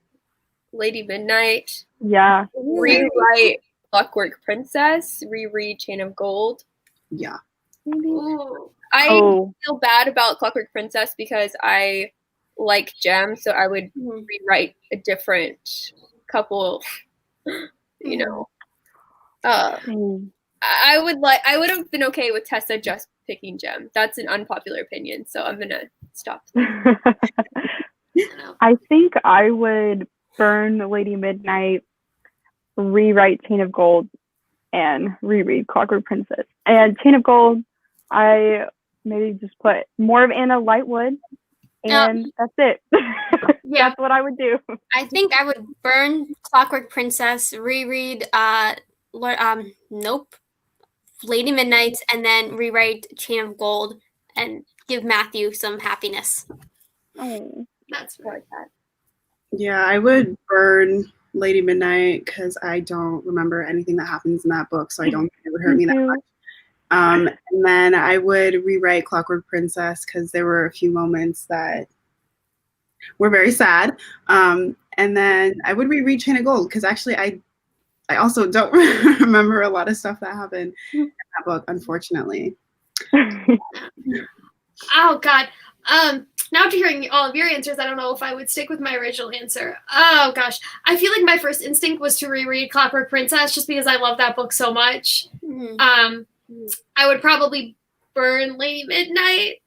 Lady Midnight. Yeah. Rewrite Clockwork Princess. Reread Chain of Gold. Yeah. Maybe. I feel bad about Clockwork Princess because I like Gem, so I would rewrite a different couple. You know, I would have been okay with Tessa just picking Gem. That's an unpopular opinion, so I'm gonna stop. I think I would burn Lady Midnight, rewrite Chain of Gold, and reread Clockwork Princess. And Chain of Gold, I maybe just put more of Anna Lightwood, and that's it. Yeah, that's what I would do. I think I would burn Clockwork Princess, reread Lady Midnight, and then rewrite Chain of Gold and give Matthew some happiness. Oh, that's right. Yeah, I would burn Lady Midnight because I don't remember anything that happens in that book, so I don't think it would hurt me that much. And then I would rewrite Clockwork Princess because there were a few moments that were very sad. And then I would reread Chain of Gold because actually I also don't remember a lot of stuff that happened in that book, unfortunately. Oh, God. Now after hearing all of your answers, I don't know if I would stick with my original answer. Oh, gosh. I feel like my first instinct was to reread Clockwork Princess just because I love that book so much. I would probably burn Lady Midnight.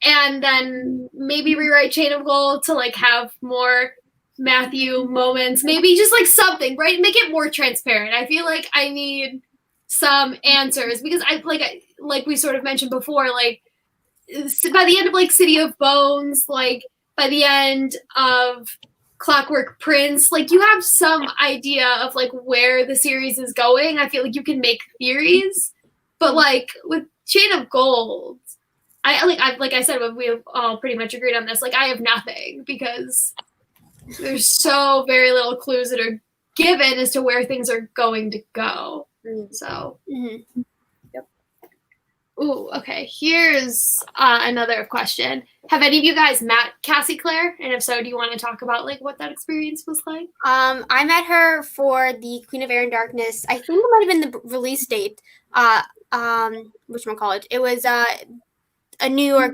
and then maybe rewrite Chain of Gold to like have more Matthew moments, maybe just like something, right? Make it more transparent. I feel like I need some answers because like we sort of mentioned before, like by the end of like City of Bones, like by the end of Clockwork Prince, like you have some idea of like where the series is going. I feel like you can make theories, but like with Chain of Gold, like I said, we have all pretty much agreed on this. Like I have nothing because there's so very little clues that are given as to where things are going to go. So, Yep. Ooh, okay. Here's another question. Have any of you guys met Cassie Clare? And if so, do you want to talk about like what that experience was like? I met her for the Queen of Air and Darkness. I think it might have been the release date. Whatchamacallit? It was a New York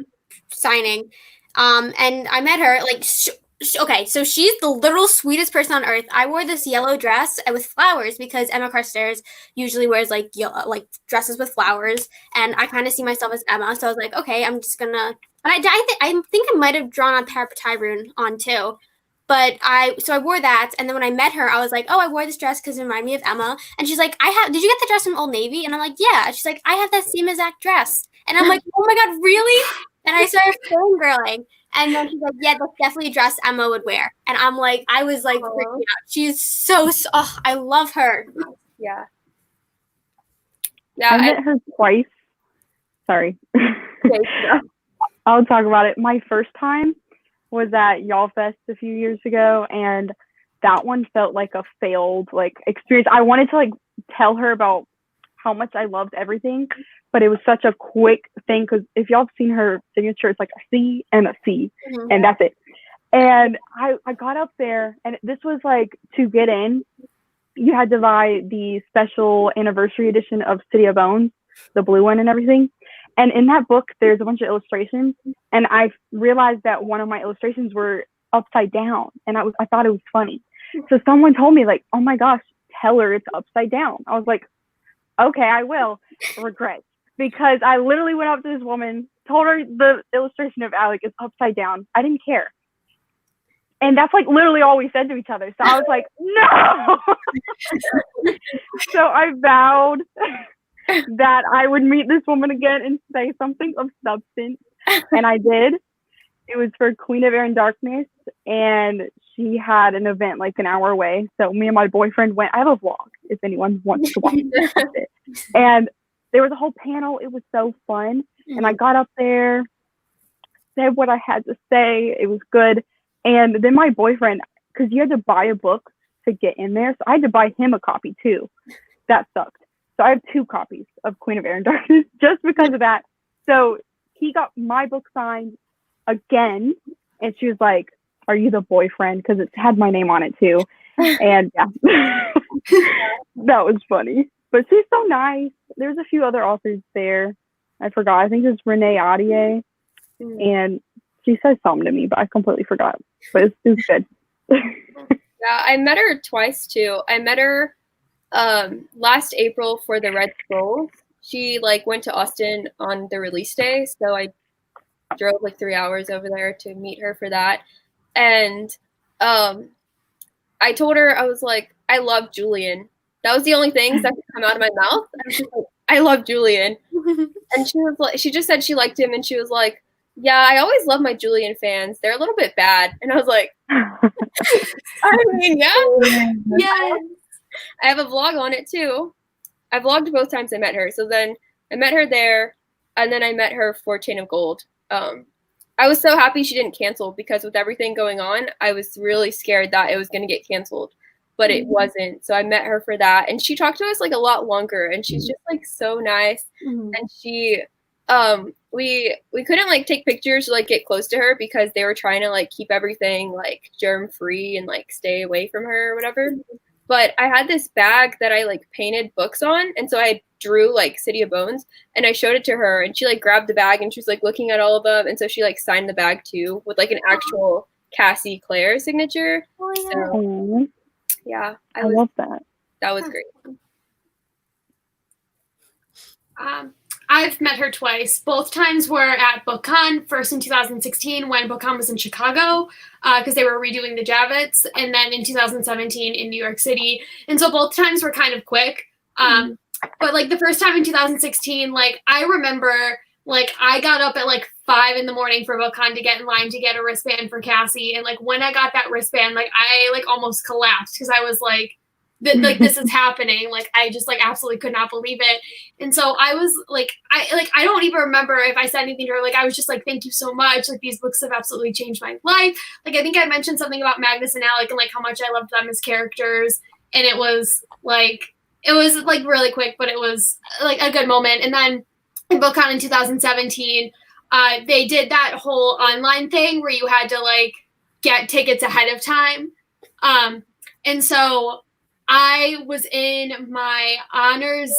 signing. And I met her like. Okay, so she's the literal sweetest person on earth. I wore this yellow dress with flowers because Emma Carstairs usually wears like dresses with flowers, and I kind of see myself as Emma. So I was like, okay, I'm just gonna. And I think I might have drawn a Parapatai rune on too, but I wore that, and then when I met her, I was like, oh, I wore this dress because it reminded me of Emma, and she's like, did you get the dress from Old Navy? And I'm like, yeah. And she's like, I have that same exact dress, and I'm like, oh my god, really? And I started fangirling. And then she's like, yeah, that's definitely a dress Emma would wear. And I'm like, I was like, freaking out. She's so, I love her. Yeah. I met her twice. Sorry. I'll talk about it. My first time was at Y'all Fest a few years ago, and that one felt like a failed like experience. I wanted to like tell her about how much I loved everything, but it was such a quick thing because if y'all have seen her signature, it's like a C and a C, and that's it. And I got up there, and this was like, to get in, you had to buy the special anniversary edition of City of Bones, the blue one and everything. And in that book, there's a bunch of illustrations, and I realized that one of my illustrations were upside down, and I thought it was funny. So someone told me like, oh my gosh, tell her it's upside down. I was like, okay, I will. Regret. Because I literally went up to this woman, told her the illustration of Alec is upside down. I didn't care. And that's like literally all we said to each other. So I was like, no. So I vowed that I would meet this woman again and say something of substance. And I did. It was for Queen of Air and Darkness. And she had an event like an hour away. So me and my boyfriend went. I have a vlog if anyone wants to watch it. And there was a whole panel. It was so fun. And I got up there, said what I had to say. It was good. And then my boyfriend, because you had to buy a book to get in there. So I had to buy him a copy too. That sucked. So I have 2 copies of Queen of Air and Darkness just because of that. So he got my book signed again. And she was like, are you the boyfriend? Because it had my name on it too. And yeah, that was funny. But she's so nice. There's a few other authors there. I forgot. I think it's Renee Audier. And she said something to me, but I completely forgot. But it was good. Yeah, I met her twice too. I met her last April for the Red Scrolls. She like went to Austin on the release day, so I drove like 3 hours over there to meet her for that. And I told her, I was like, I love Julian. That was the only things that could come out of my mouth. I was just like, I love Julian. And she was like, she just said she liked him, and she was like, yeah, I always love my Julian fans. They're a little bit bad. And I was like, I mean, yeah. Yes. I have a vlog on it too. I vlogged both times I met her. So then I met her there, and then I met her for Chain of Gold. I was so happy she didn't cancel, because with everything going on, I was really scared that it was going to get canceled, but it wasn't. So I met her for that, and she talked to us like a lot longer, and she's just like so nice. And she, we couldn't like take pictures to like get close to her because they were trying to like keep everything like germ free and like stay away from her or whatever. But I had this bag that I like painted books on, and so I drew like City of Bones, and I showed it to her, and she like grabbed the bag and she was like looking at all of them, and so she like signed the bag too with like an actual Cassie Clare signature. Oh, yeah. So, yeah, I love that. That was great. I've met her twice. Both times were at BookCon, first in 2016 when BookCon was in Chicago because they were redoing the Javits, and then in 2017 in New York City. And so both times were kind of quick. But like the first time in 2016, like I remember like I got up at like 5 a.m. for BookCon to get in line to get a wristband for Cassie. And like when I got that wristband, like I like almost collapsed because I was like, this is happening. Like I just like absolutely could not believe it. And so I was like, I don't even remember if I said anything to her. Like I was just like, thank you so much. Like these books have absolutely changed my life. Like I think I mentioned something about Magnus and Alec and like how much I loved them as characters. And it was like really quick, but it was like a good moment. And then in BookCon in 2017, they did that whole online thing where you had to like get tickets ahead of time. And so I was in my honors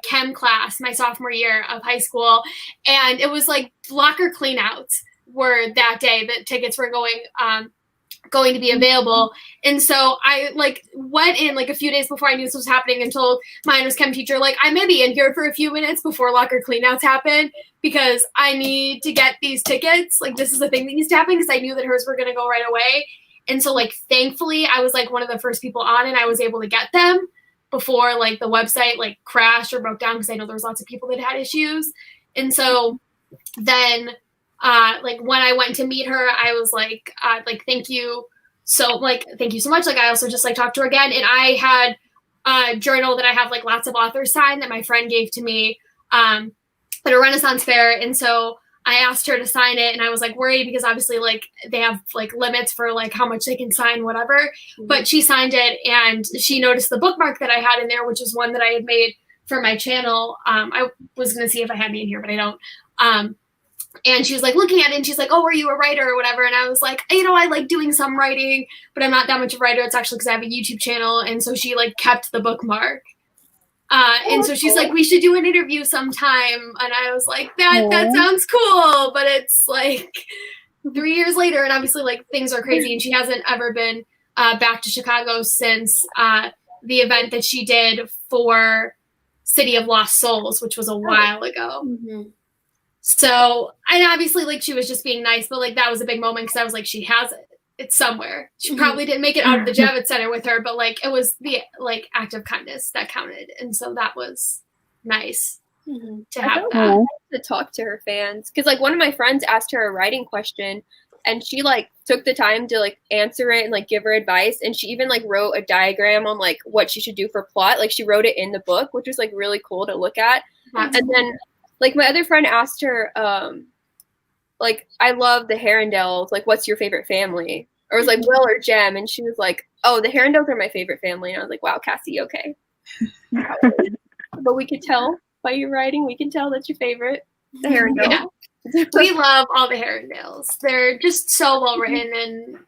chem class my sophomore year of high school, and it was like locker cleanouts were that day that tickets were going to be available. And so I like went in like a few days before I knew this was happening and told my honors chem teacher, like, I may be in here for a few minutes before locker cleanouts happen because I need to get these tickets. Like this is the thing that needs to happen because I knew that hers were going to go right away. And so like thankfully I was like one of the first people on and I was able to get them before like the website like crashed or broke down because I know there was lots of people that had issues. And so then like when I went to meet her, I was like thank you so much. Like I also just like talked to her again, and I had a journal that I have like lots of authors sign that my friend gave to me at a Renaissance fair. And so I asked her to sign it, and I was like worried because obviously like they have like limits for like how much they can sign, whatever. Mm-hmm. But she signed it, and she noticed the bookmark that I had in there, which is one that I had made for my channel. I was going to see if I had any in here, but I don't. And she was like looking at it, and she's like, "Oh, are you a writer or whatever?" And I was like, I like doing some writing, but I'm not that much of a writer. It's actually because I have a YouTube channel. And so she like kept the bookmark. And so she's like, we should do an interview sometime. And I was like, that sounds cool. But it's like 3 years later. And obviously like things are crazy. And she hasn't ever been back to Chicago since the event that she did for City of Lost Souls, which was a while ago. Mm-hmm. So, and obviously like she was just being nice, but like that was a big moment because I was like, she has it. It's somewhere. She probably didn't make it out of the Javits Center with her, but like it was the like act of kindness that counted, and so that was nice to have that. To talk to her fans, because like one of my friends asked her a writing question, and she like took the time to like answer it and like give her advice, and she even like wrote a diagram on like what she should do for plot. Like she wrote it in the book, which was like really cool to look at. That's and cool. Then like my other friend asked her, like, I love the Herondales. Like, what's your favorite family? Or it was like Will or Jem. And she was like, oh, the Herondales are my favorite family. And I was like, wow, Cassie, okay. But we could tell by your writing, we can tell that's your favorite. The Herondales. Yeah. We love all the Herondales. They're just so well written. And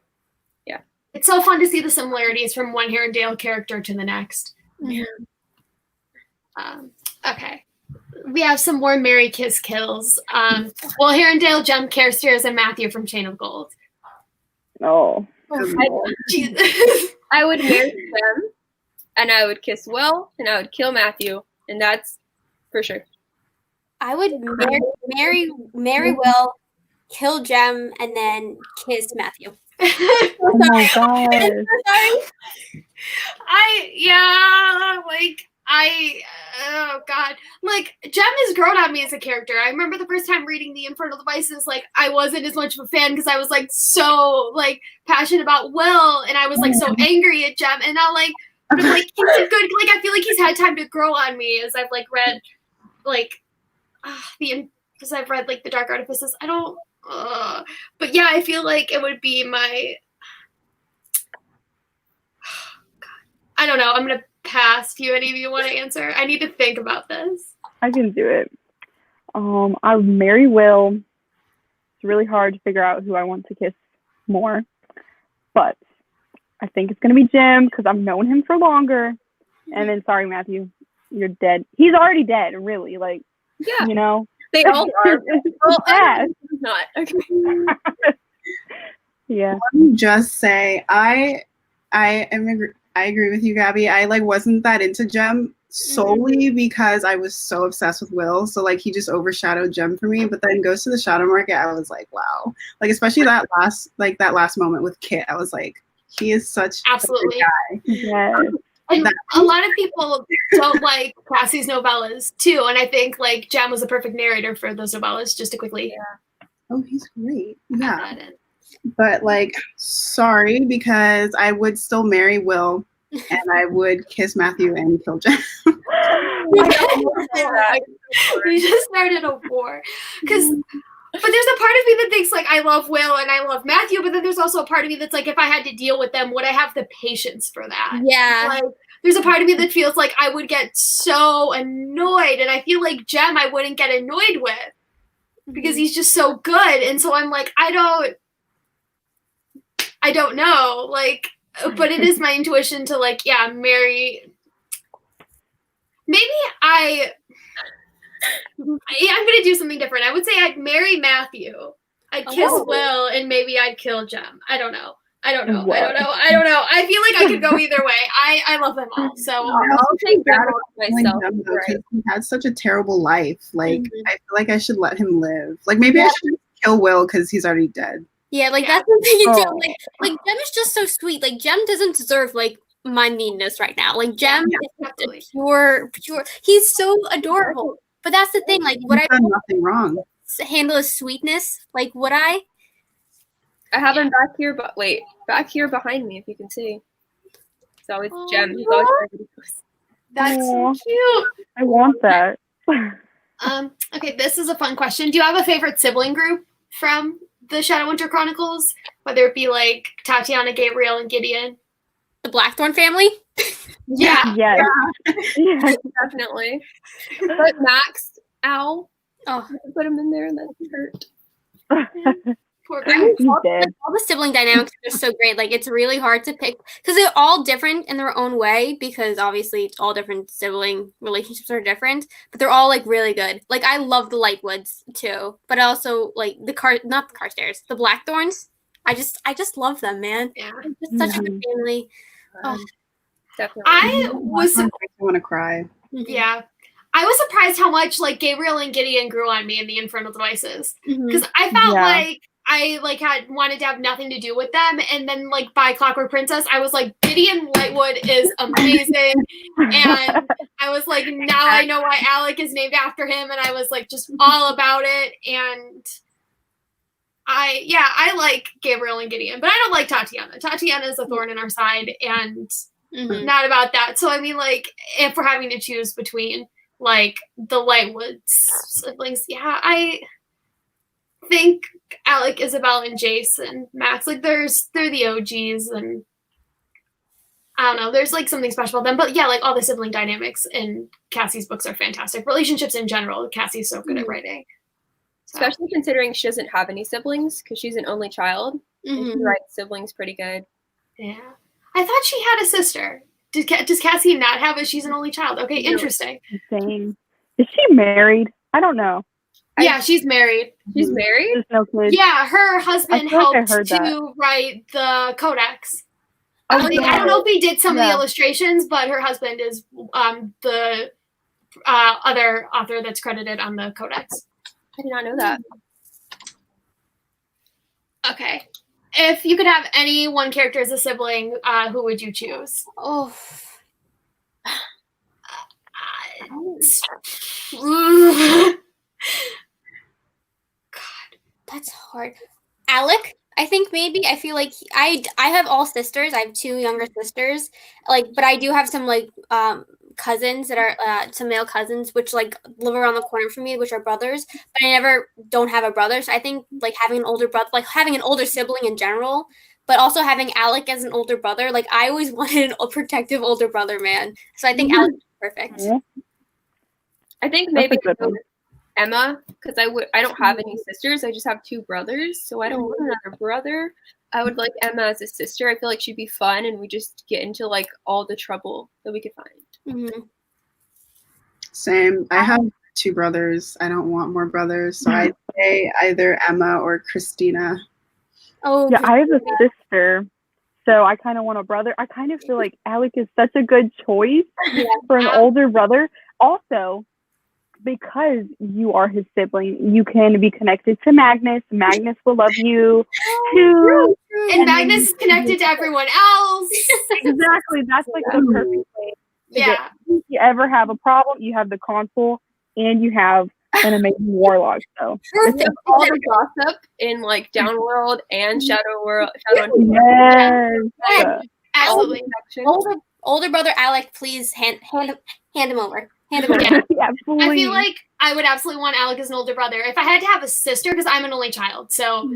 yeah, it's so fun to see the similarities from one Herondale character to the next. Yeah. Okay. We have some more Mary Kiss kills. Well, Herondale, Jem, Carstairs, and Matthew from Chain of Gold. Oh. I would marry Jem, and I would kiss Will, and I would kill Matthew, and that's for sure. I would marry Will, kill Jem, and then kiss Matthew. Oh my god. Oh god, like Jem has grown on me as a character. I remember the first time reading the Infernal Devices, like I wasn't as much of a fan because I was like so like passionate about Will, and I was like so angry at Jem, and now like I'm like he's a good, like I feel like he's had time to grow on me as I've like read like because I've read like the Dark Artifices. I don't but yeah, I feel like it would be my I don't know, I'm gonna pass. Do any of you want to answer? I need to think about this. I can do it. I would marry Will. It's really hard to figure out who I want to kiss more, but I think it's gonna be Jem because I've known him for longer. And then, sorry, Matthew, you're dead. He's already dead, really. Like, yeah, you know, they all are. Well, yeah. Not okay. Yeah. Let me just say, I agree with you, Gabby. I like wasn't that into Jem solely because I was so obsessed with Will. So like he just overshadowed Jem for me. But then Ghost of the Shadow Market, I was like, wow. Like especially that last moment with Kit, I was like, he is such Absolutely. a good guy. Yes. And a lot of people don't like Cassie's novellas too, and I think like Jem was the perfect narrator for those novellas. Just to quickly, Oh, he's great. add Yeah, that in. but like, sorry, because I would still marry Will, and I would kiss Matthew and kill Jem. You just started a war, but there's a part of me that thinks like I love Will and I love Matthew, but then there's also a part of me that's like, if I had to deal with them, would I have the patience for that? Yeah. Like, there's a part of me that feels like I would get so annoyed, and I feel like Jem I wouldn't get annoyed with because he's just so good, and so I'm like, I don't know, like, but it is my intuition to like, yeah, marry. Maybe I'm gonna do something different. I would say I'd marry Matthew. I'd kiss Will, and maybe I'd kill Jem. I don't know. I feel like I could go either way. I love them all. So I'll take that myself. He had such a terrible life. Like I feel like I should let him live. Like maybe I should kill Will because he's already dead. Yeah, like that's the thing you do. Like Jem is just so sweet. Like Jem doesn't deserve like my meanness right now. Like Jem is pure. He's so adorable. But that's the thing. Like would I done nothing wrong? Handle his sweetness? Like would I? I have him back here, but wait, back here behind me, if you can see. So it's Jem. He's always that's so cute. I want that. Okay, this is a fun question. Do you have a favorite sibling group from the Shadowhunter Chronicles? Whether it be like Tatiana, Gabriel, and Gideon. The Blackthorn family? Yeah. Yes. Yes. definitely. But Max, ow. Oh, I put him in there and that hurt. Poor guy. all the sibling dynamics are so great. Like it's really hard to pick because they're all different in their own way. Because obviously, all different sibling relationships are different, but they're all like really good. Like I love the Lightwoods too, but also like not the Carstairs, the Blackthorns. I just love them, man. Yeah. It's just such a good family. Oh. Definitely. I was I want to cry. yeah. I was surprised how much like Gabriel and Gideon grew on me in the Infernal Devices because I felt like I like had wanted to have nothing to do with them, and then like by Clockwork Princess, I was like Gideon Lightwood is amazing, and I was like now I know why Alec is named after him, and I was like just all about it, and I like Gabriel and Gideon, but I don't like Tatiana. Tatiana is a thorn in our side, and not about that. So I mean, like if we're having to choose between like the Lightwood siblings, I think Alec, Isabel, and Jace and Max, like they're the OGs, and I don't know, there's like something special about them. But yeah, like all the sibling dynamics in Cassie's books are fantastic. Relationships in general, Cassie's so good at writing. So. Especially considering she doesn't have any siblings because she's an only child. And she writes siblings pretty good. Yeah. I thought she had a sister. Does Cassie not have it? She's an only child. Okay, interesting. Insane. Is she married? I don't know. Yeah, she's married. She's married? There's no kids. Yeah, her husband helped to write the codex. I don't know if he did some of the illustrations, but her husband is the other author that's credited on the codex. I did not know that. Okay. If you could have any one character as a sibling, who would you choose? Oh. God. That's hard. Alec, I think maybe. I feel like I have all sisters. I have 2 younger sisters. Like, but I do have some like cousins that are some male cousins which like live around the corner from me, which are brothers. But I don't have a brother. So I think like having an older brother, like having an older sibling in general, but also having Alec as an older brother. Like I always wanted a protective older brother, man. So I think Alec is perfect. I think maybe Emma, because I don't have any sisters. I just have 2 brothers, so I don't want another brother. I would like Emma as a sister. I feel like she'd be fun, and we just get into like all the trouble that we could find. Same. I have 2 brothers. I don't want more brothers, so I'd say either Emma or Christina. Oh yeah, I have a sister. so I kind of want a brother. I kind of feel like Alec is such a good choice Yeah. for an older brother. Also, because you are his sibling, you can be connected to Magnus. Magnus will love you too. And Magnus is connected to everyone else. Exactly. That's like the perfect way. Yeah. If you ever have a problem, you have the console and you have an amazing warlock. So It's all the gossip in like Downworld and Shadowhunter. yes. Absolutely. Older brother Alec, please hand him over. Hand him over. Yeah. Yeah, please. I feel like I would absolutely want Alec as an older brother. If I had to have a sister, because I'm an only child, so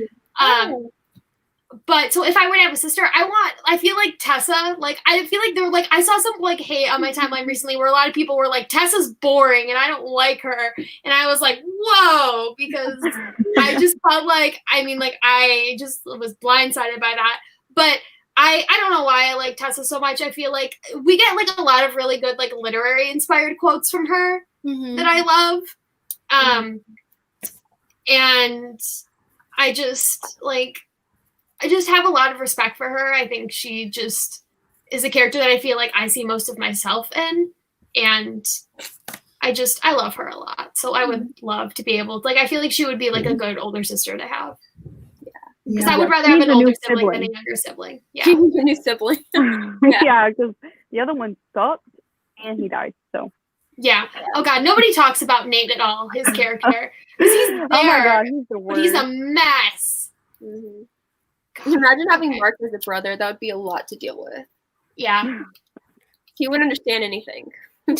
but so if I were to have a sister, I feel like Tessa, like I feel like there were like I saw some like hate on my timeline recently where a lot of people were like, Tessa's boring and I don't like her. And I was like, whoa, because I just felt like I just was blindsided by that. But I don't know why I like Tessa so much. I feel like we get like a lot of really good like literary inspired quotes from her that I love. And I just have a lot of respect for her. I think she just is a character that I feel like I see most of myself in. And I love her a lot. So I would love to be able to, like, I feel like she would be like a good older sister to have. Because I would rather have an older sibling than a younger sibling. Yeah. A new sibling. Yeah, because the other one sucked and he died. So Yeah. Oh God, nobody talks about Nate at all, his character. Because he's there. oh my God, he's the But worst. he's a mess. God, Imagine having okay. Mark as a brother. That would be a lot to deal with. Yeah. He wouldn't understand anything. I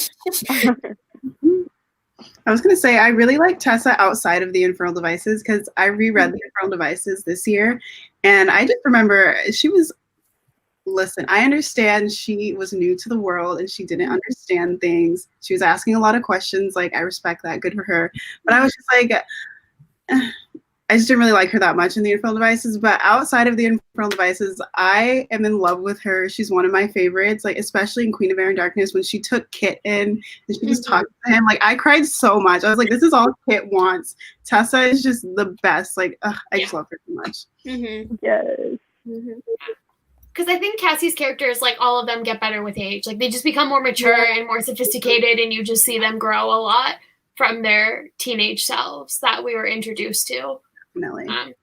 was going to say, I really like Tessa outside of the Infernal Devices because I reread the Infernal Devices this year. And I just remember listen, I understand she was new to the world and she didn't understand things. She was asking a lot of questions. Like, I respect that. Good for her. But I was just like, I just didn't really like her that much in the Infernal Devices. But outside of the Infernal Devices, I am in love with her. She's one of my favorites, like especially in Queen of Air and Darkness when she took Kit in and she just talked to him. Like, I cried so much. I was like, this is all Kit wants. Tessa is just the best. Like, I just love her so much. Yes. Because I think Cassie's characters, like all of them, get better with age. Like they just become more mature and more sophisticated, and you just see them grow a lot from their teenage selves that we were introduced to. Definitely. And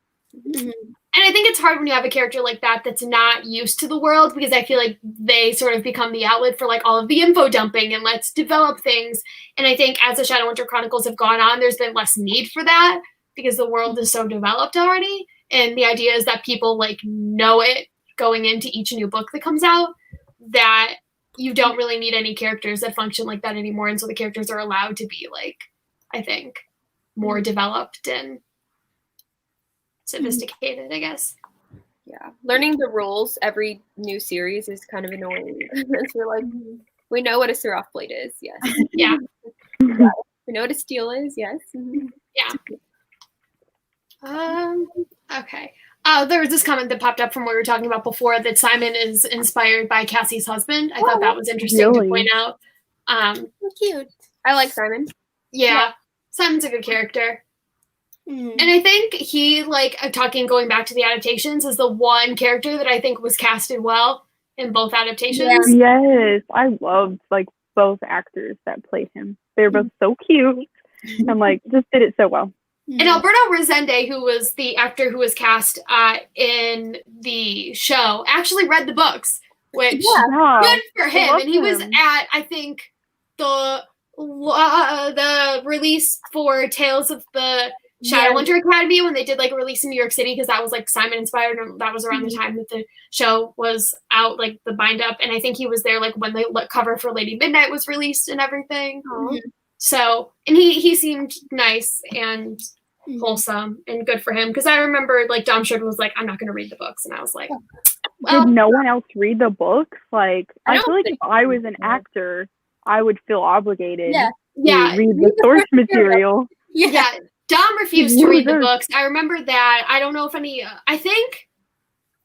I think it's hard when you have a character like that that's not used to the world, because I feel like they sort of become the outlet for like all of the info dumping and let's develop things. And I think as the Shadowhunter Chronicles have gone on, there's been less need for that because the world is so developed already. And the idea is that people like know it going into each new book that comes out, that you don't really need any characters that function like that anymore. And so the characters are allowed to be like, I think, more developed and sophisticated, I guess. Yeah. Learning the rules every new series is kind of annoying. We're like, we know what a Seraph Blade is, yes. Yeah. We know what a steel is, yes. Yeah. Okay. There was this comment that popped up from what we were talking about before, that Simon is inspired by Cassie's husband. I thought that was interesting to point out. Cute. I like Simon. Yeah. Simon's a good character. And I think he, like, going back to the adaptations, is the one character that I think was casted well in both adaptations. Yes, I loved like both actors that played him. They were both so cute. I'm like, just did it so well. And Alberto Resende, who was the actor who was cast in the show, actually read the books, which good for him. And he was at, I think, the release for Tales of the Shadowhunter Academy when they did like a release in New York City, because that was like Simon inspired, and that was around the time that the show was out, like the bind up. And I think he was there like when the cover for Lady Midnight was released and everything. So, and he seemed nice and wholesome and good for him, because I remember like Dom Sheridan was like, I'm not going to read the books, and I was like, well, did no one else read the books? Like, I feel like if I was an actor, I would feel obligated to read the source material. Yeah. Dom refused to read the books. I remember that. I don't know if any. I think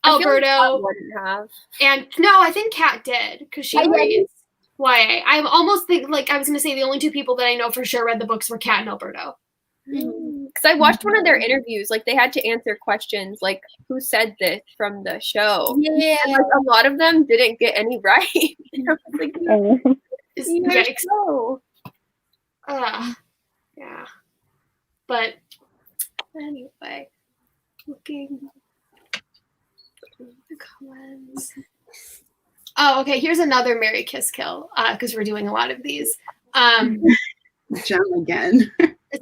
Alberto wouldn't have. And no, I think Kat did, because she reads YA. I almost think, like, I was going to say the only two people that I know for sure read the books were Kat and Alberto. Because Because I watched one of their interviews, like they had to answer questions like who said this from the show. Yeah. And, like, a lot of them didn't get any right. I was like, Yikes. so. Yeah. But anyway, looking through the comments. Oh, okay. Here's another Marry Kiss Kill, because we're doing a lot of these. Gem again.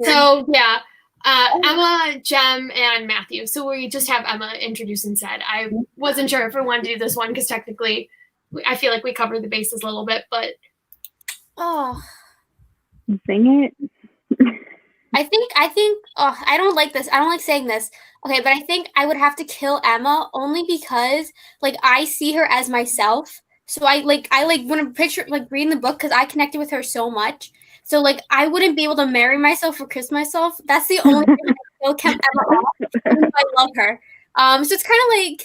So yeah, Emma, Jem, and Matthew. So we just have Emma introduce instead. I wasn't sure if I wanted to do this one because technically, I feel like we covered the bases a little bit, but Sing it. I think I don't like this. I don't like saying this. Okay, but I think I would have to kill Emma only because like I see her as myself. So I like when I picture like reading the book because I connected with her so much. So like I wouldn't be able to marry myself or kiss myself. That's the only thing that still kept Emma off. Even though I love her. So it's kind of like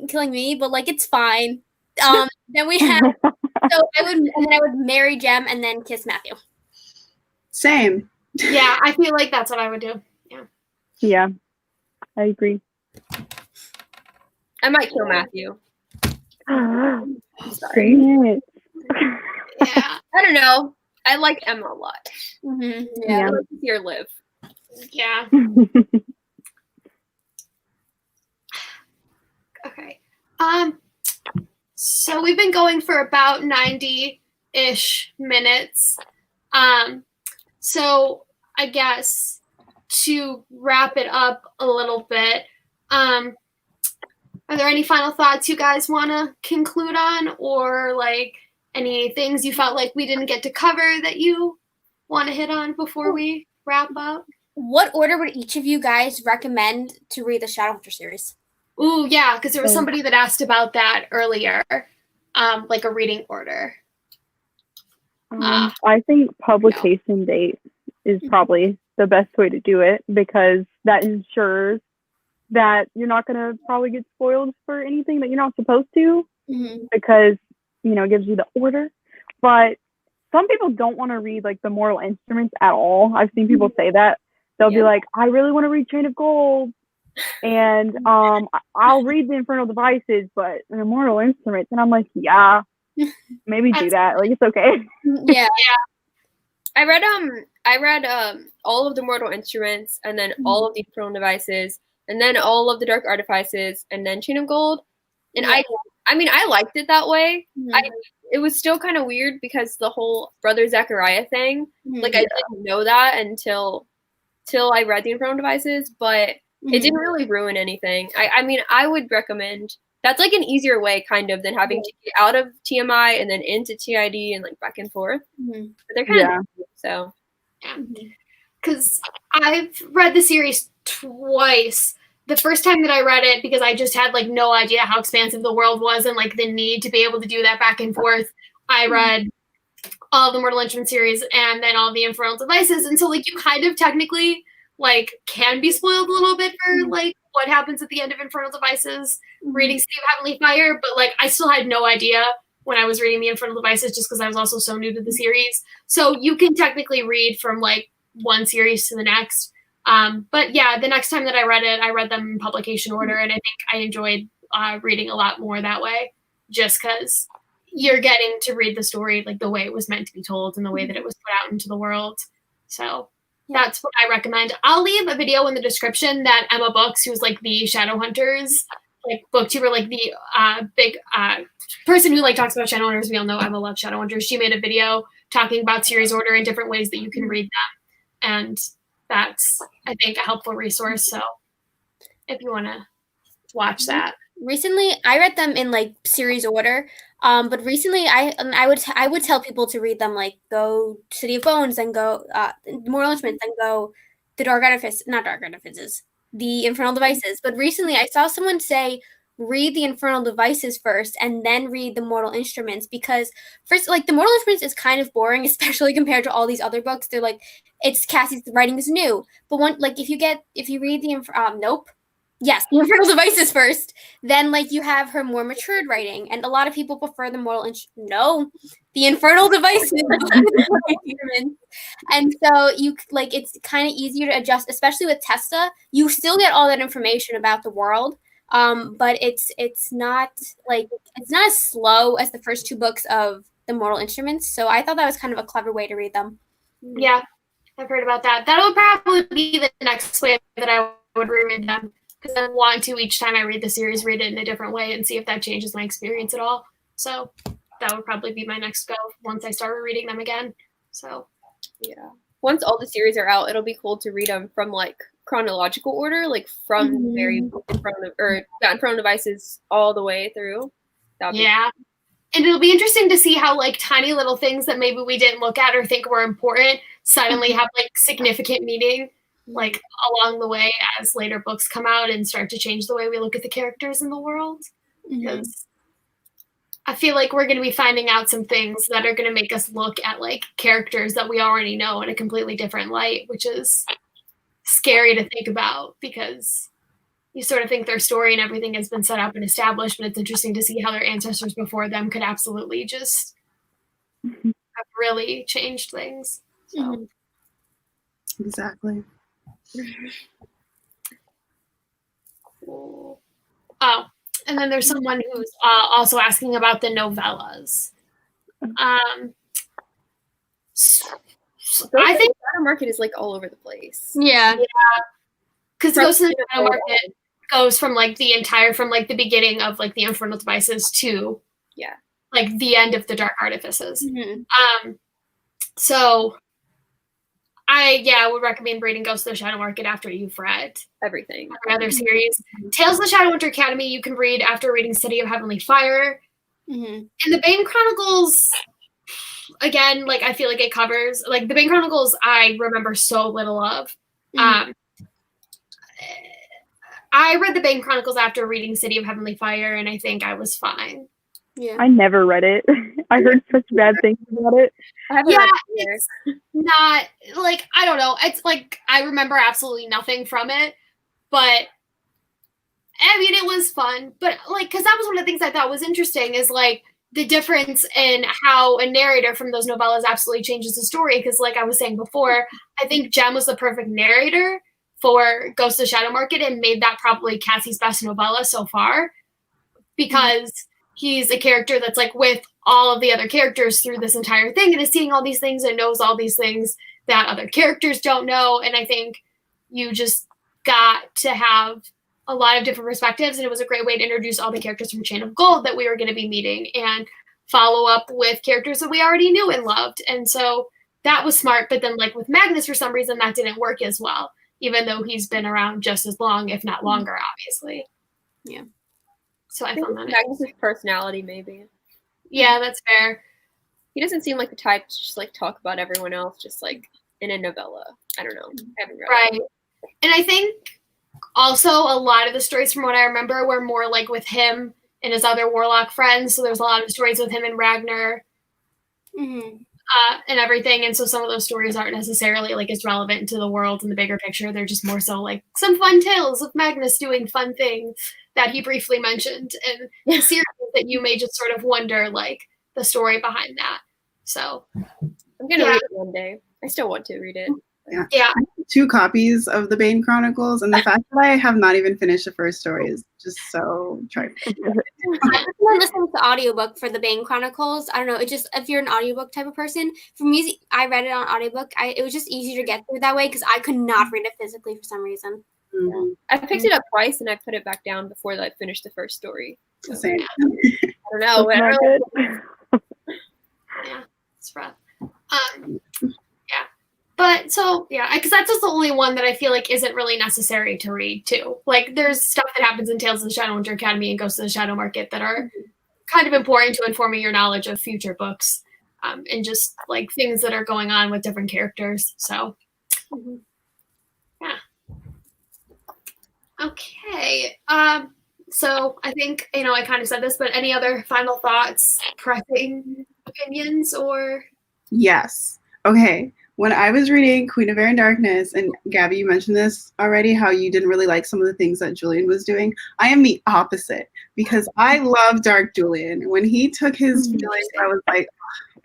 killing me, but like it's fine. Then we have I would marry Jem and then kiss Matthew. Same. yeah, I feel like that's what I would do. Yeah. Yeah, I agree. I might kill Matthew. Sorry. Yeah. I don't know. I like Emma a lot. Mm-hmm. Yeah. I like to see her live. Yeah. Okay. So we've been going for about 90-ish minutes. So I guess to wrap it up a little bit, are there any final thoughts you guys want to conclude on, or like any things you felt like we didn't get to cover that you want to hit on before we wrap up? What order would each of you guys recommend to read the Shadowhunter series? Ooh, yeah, because there was somebody that asked about that earlier, like a reading order. I think publication date is probably the best way to do it because that ensures that you're not going to probably get spoiled for anything that you're not supposed to because, you know, it gives you the order. But some people don't want to read like the Mortal Instruments at all. I've seen people say that. They'll be like, I really want to read Chain of Gold and I'll read the Infernal Devices, but the Mortal Instruments. And I'm like, yeah, maybe do that. Like, it's okay. Yeah. I read all of the Mortal Instruments and then all of the Infernal Devices and then all of the Dark Artifices and then Chain of Gold. And I mean, I liked it that way. It was still kind of weird because the whole Brother Zechariah thing, like I didn't know that until I read the Infernal Devices, but it didn't really ruin anything. I mean, I would recommend that's like an easier way kind of than having to get out of TMI and then into TID and like back and forth. But they're kind of so. Because I've read the series twice. The first time that I read it, because I just had like no idea how expansive the world was and like the need to be able to do that back and forth, I read all of the Mortal Instruments series and then all the Infernal Devices. And so like you kind of technically like can be spoiled a little bit for like what happens at the end of Infernal Devices reading City of Heavenly Fire, but like I still had no idea when I was reading the Infernal Devices just because I was also so new to the series. So you can technically read from like one series to the next. But yeah, the next time that I read them in publication order, and I think I enjoyed reading a lot more that way just because you're getting to read the story like the way it was meant to be told and the way that it was put out into the world. So that's what I recommend. I'll leave a video in the description that Emma Books, who's like the Shadowhunters, like booktuber, like the big person who like talks about Shadowhunters. We all know Emma loves Shadowhunters. She made a video talking about series order and different ways that you can read them. And that's, I think, a helpful resource. So if you want to watch that. Recently, I read them in like series order. But recently, I would tell people to read them like go City of Bones and go Mortal Instruments and go the not Dark Artifices, the Infernal Devices. But recently, I saw someone say read the Infernal Devices first and then read the Mortal Instruments because first, like the Mortal Instruments is kind of boring, especially compared to all these other books. They're like it's Cassie's writing is new, but one like if you read the Nope. Yes, the Infernal Devices first. Then, like, you have her more matured writing, and a lot of people prefer the Mortal No, the Infernal Devices. And so it's kind of easier to adjust, especially with Testa. You still get all that information about the world, but it's not as slow as the first 2 books of the Mortal Instruments. So I thought that was kind of a clever way to read them. Yeah, I've heard about that. That would probably be the next way that I would reread them. Because I want to, each time I read the series, read it in a different way and see if that changes my experience at all. So that would probably be my next go once I start reading them again. So yeah, once all the series are out, it'll be cool to read them from like chronological order, like from the very Infernal Devices all the way through. Yeah. And it'll be interesting to see how like tiny little things that maybe we didn't look at or think were important suddenly have like significant meaning like along the way as later books come out and start to change the way we look at the characters in the world. Because I feel like we're going to be finding out some things that are going to make us look at like characters that we already know in a completely different light, which is scary to think about because you sort of think their story and everything has been set up and established, but it's interesting to see how their ancestors before them could absolutely just have really changed things. So. Exactly. Cool. Oh, and then there's someone who's also asking about the novellas. I think Shadow Market is like all over the place. Yeah. Because Ghost in the Shadow Market goes from like the beginning of like the Infernal Devices to like the end of the Dark Artifices. So I would recommend reading Ghost of the Shadow Market after you've read everything. Every other series. Tales of the Shadowhunter Academy you can read after reading City of Heavenly Fire. And the Bane Chronicles, again, like I feel like it covers like the Bane Chronicles I remember so little of. I read the Bane Chronicles after reading City of Heavenly Fire, and I think I was fine. Yeah. I never read it. I heard such bad things about it. It's not like I don't know. It's like I remember absolutely nothing from it, but I mean it was fun. But like, because that was one of the things I thought was interesting is like the difference in how a narrator from those novellas absolutely changes the story. Because like I was saying before, I think Jem was the perfect narrator for Ghost of the Shadow Market and made that probably Cassie's best novella so far because he's a character that's like with all of the other characters through this entire thing and is seeing all these things and knows all these things that other characters don't know. And I think you just got to have a lot of different perspectives, and it was a great way to introduce all the characters from Chain of Gold that we were going to be meeting and follow up with characters that we already knew and loved. And so that was smart. But then like with Magnus, for some reason, that didn't work as well, even though he's been around just as long, if not longer, obviously. Yeah. So I found that Magnus's personality, maybe. Yeah, that's fair. He doesn't seem like the type to just like talk about everyone else, just like in a novella. I don't know. I haven't read it. And I think also a lot of the stories from what I remember were more like with him and his other warlock friends. So there's a lot of stories with him and Ragnar and everything. And so some of those stories aren't necessarily like as relevant to the world and the bigger picture. They're just more so like some fun tales of Magnus doing fun things that he briefly mentioned in the series that you may just sort of wonder like the story behind that. So I'm going to read it one day. I still want to read it. Yeah. I have 2 copies of the Bane Chronicles, and the fact that I have not even finished the first story is just so trifling. I'm listening to the audiobook for the Bane Chronicles. I don't know. It just, if you're an audiobook type of person, for me, I read it on audiobook. It was just easier to get through that way because I could not read it physically for some reason. I picked it up twice and I put it back down before I finished the first story. So, Same. I don't know. Yeah, it's rough. But so, because that's just the only one that I feel like isn't really necessary to read, too. Like, there's stuff that happens in Tales of the Shadowhunter Academy and Ghost of the Shadow Market that are kind of important to informing your knowledge of future books and just, like, things that are going on with different characters. So, yeah. Okay. So, I think, I kind of said this, but any other final thoughts, pressing opinions, or? Yes. Okay. when I was reading Queen of Air and Darkness, and Gabby, you mentioned this already, how you didn't really like some of the things that Julian was doing. I am the opposite because I love Dark Julian. When he took his feelings, I was like,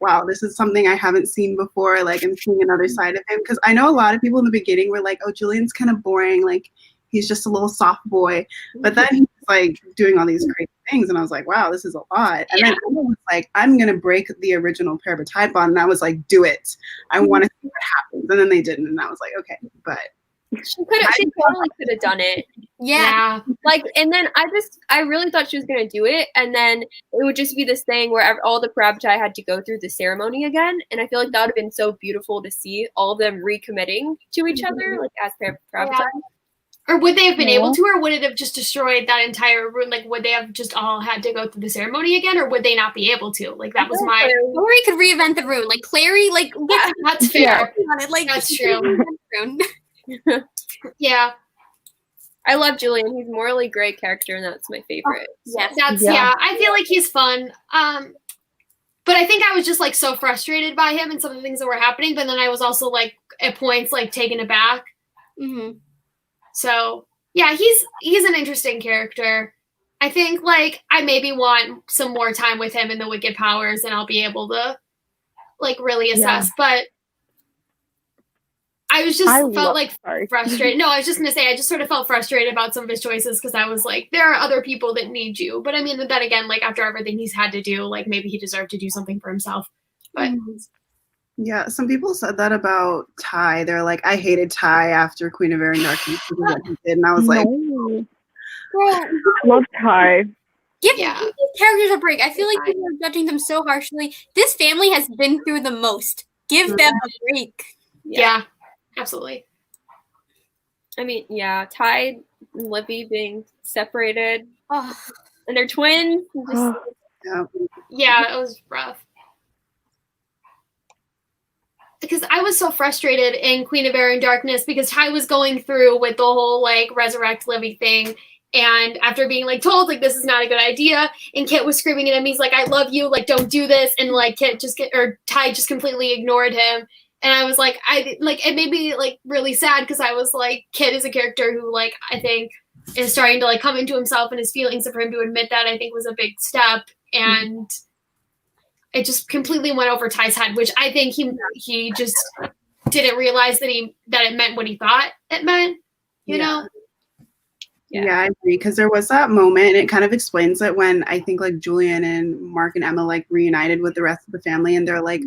wow, this is something I haven't seen before. Like, I'm seeing another side of him. Because I know a lot of people in the beginning were like, oh, Julian's kind of boring. Like, he's just a little soft boy. But then he's like doing all these crazy things. And I was like, wow, this is a lot. And then I was like, I'm going to break the original Parabatide bond. And I was like, do it. I want to see what happens. And then they didn't. And I was like, okay, but. She totally could have done it. Yeah. Like, and then I really thought she was gonna do it, and then it would just be this thing where all the Parabatai had to go through the ceremony again, and I feel like that would have been so beautiful to see all of them recommitting to each other, like as Parabatai. Yeah. Or would they have been able to, or would it have just destroyed that entire room? Like, would they have just all had to go through the ceremony again, or would they not be able to? Like, that was my. Clary could reinvent the rune. Like, Clary, like, That's fair. Like, That's true. Yeah. I love Julian. He's a morally great character, and that's my favorite. Yes. I feel like he's fun. But I think I was just like so frustrated by him and some of the things that were happening. But then I was also like at points like taken aback. Mm-hmm. So yeah, he's an interesting character. I think like I maybe want some more time with him in the Wicked Powers, and I'll be able to like really assess. But I was just felt like frustrated. No, I was just gonna say I just sort of felt frustrated about some of his choices because I was like, there are other people that need you. But I mean, then again, like after everything he's had to do, like maybe he deserved to do something for himself. But yeah, some people said that about Ty. They're like, I hated Ty after Queen of Air and Darkness because of what he did, and I was like, love Ty. Give these characters a break. I feel like people are judging them so harshly. This family has been through the most. Give them a break. Yeah. Absolutely. I mean, Ty and Livy being separated. Oh. And they're twins. Yeah, it was rough. Because I was so frustrated in Queen of Air and Darkness because Ty was going through with the whole like resurrect Livy thing. And after being like told like this is not a good idea, and Kit was screaming at him, he's like, I love you, like don't do this. And like Ty just completely ignored him. And I was like, it made me like really sad because I was like, Kit is a character who like I think is starting to like come into himself and his feelings, and for him to admit that I think was a big step. And it just completely went over Ty's head, which I think he just didn't realize that it meant what he thought it meant, you know? Yeah, I agree. Because there was that moment, and it kind of explains it when I think like Julian and Mark and Emma like reunited with the rest of the family, and they're like,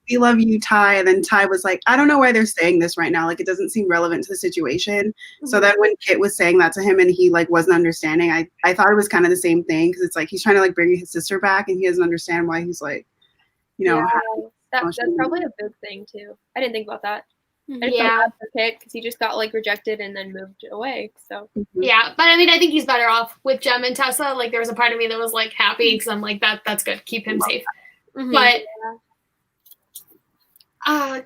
we love you, Ty. And then Ty was like, I don't know why they're saying this right now. Like, it doesn't seem relevant to the situation. So then when Kit was saying that to him and he like wasn't understanding, I thought it was kind of the same thing. Because it's like he's trying to like bring his sister back, and he doesn't understand why he's like, you know. That's probably a big thing too. I didn't think about that. I just felt bad for Kit because he just got like rejected and then moved away. So yeah, but I mean, I think he's better off with Jem and Tessa. Like, there was a part of me that was like happy because I'm like that's good. Keep him safe. But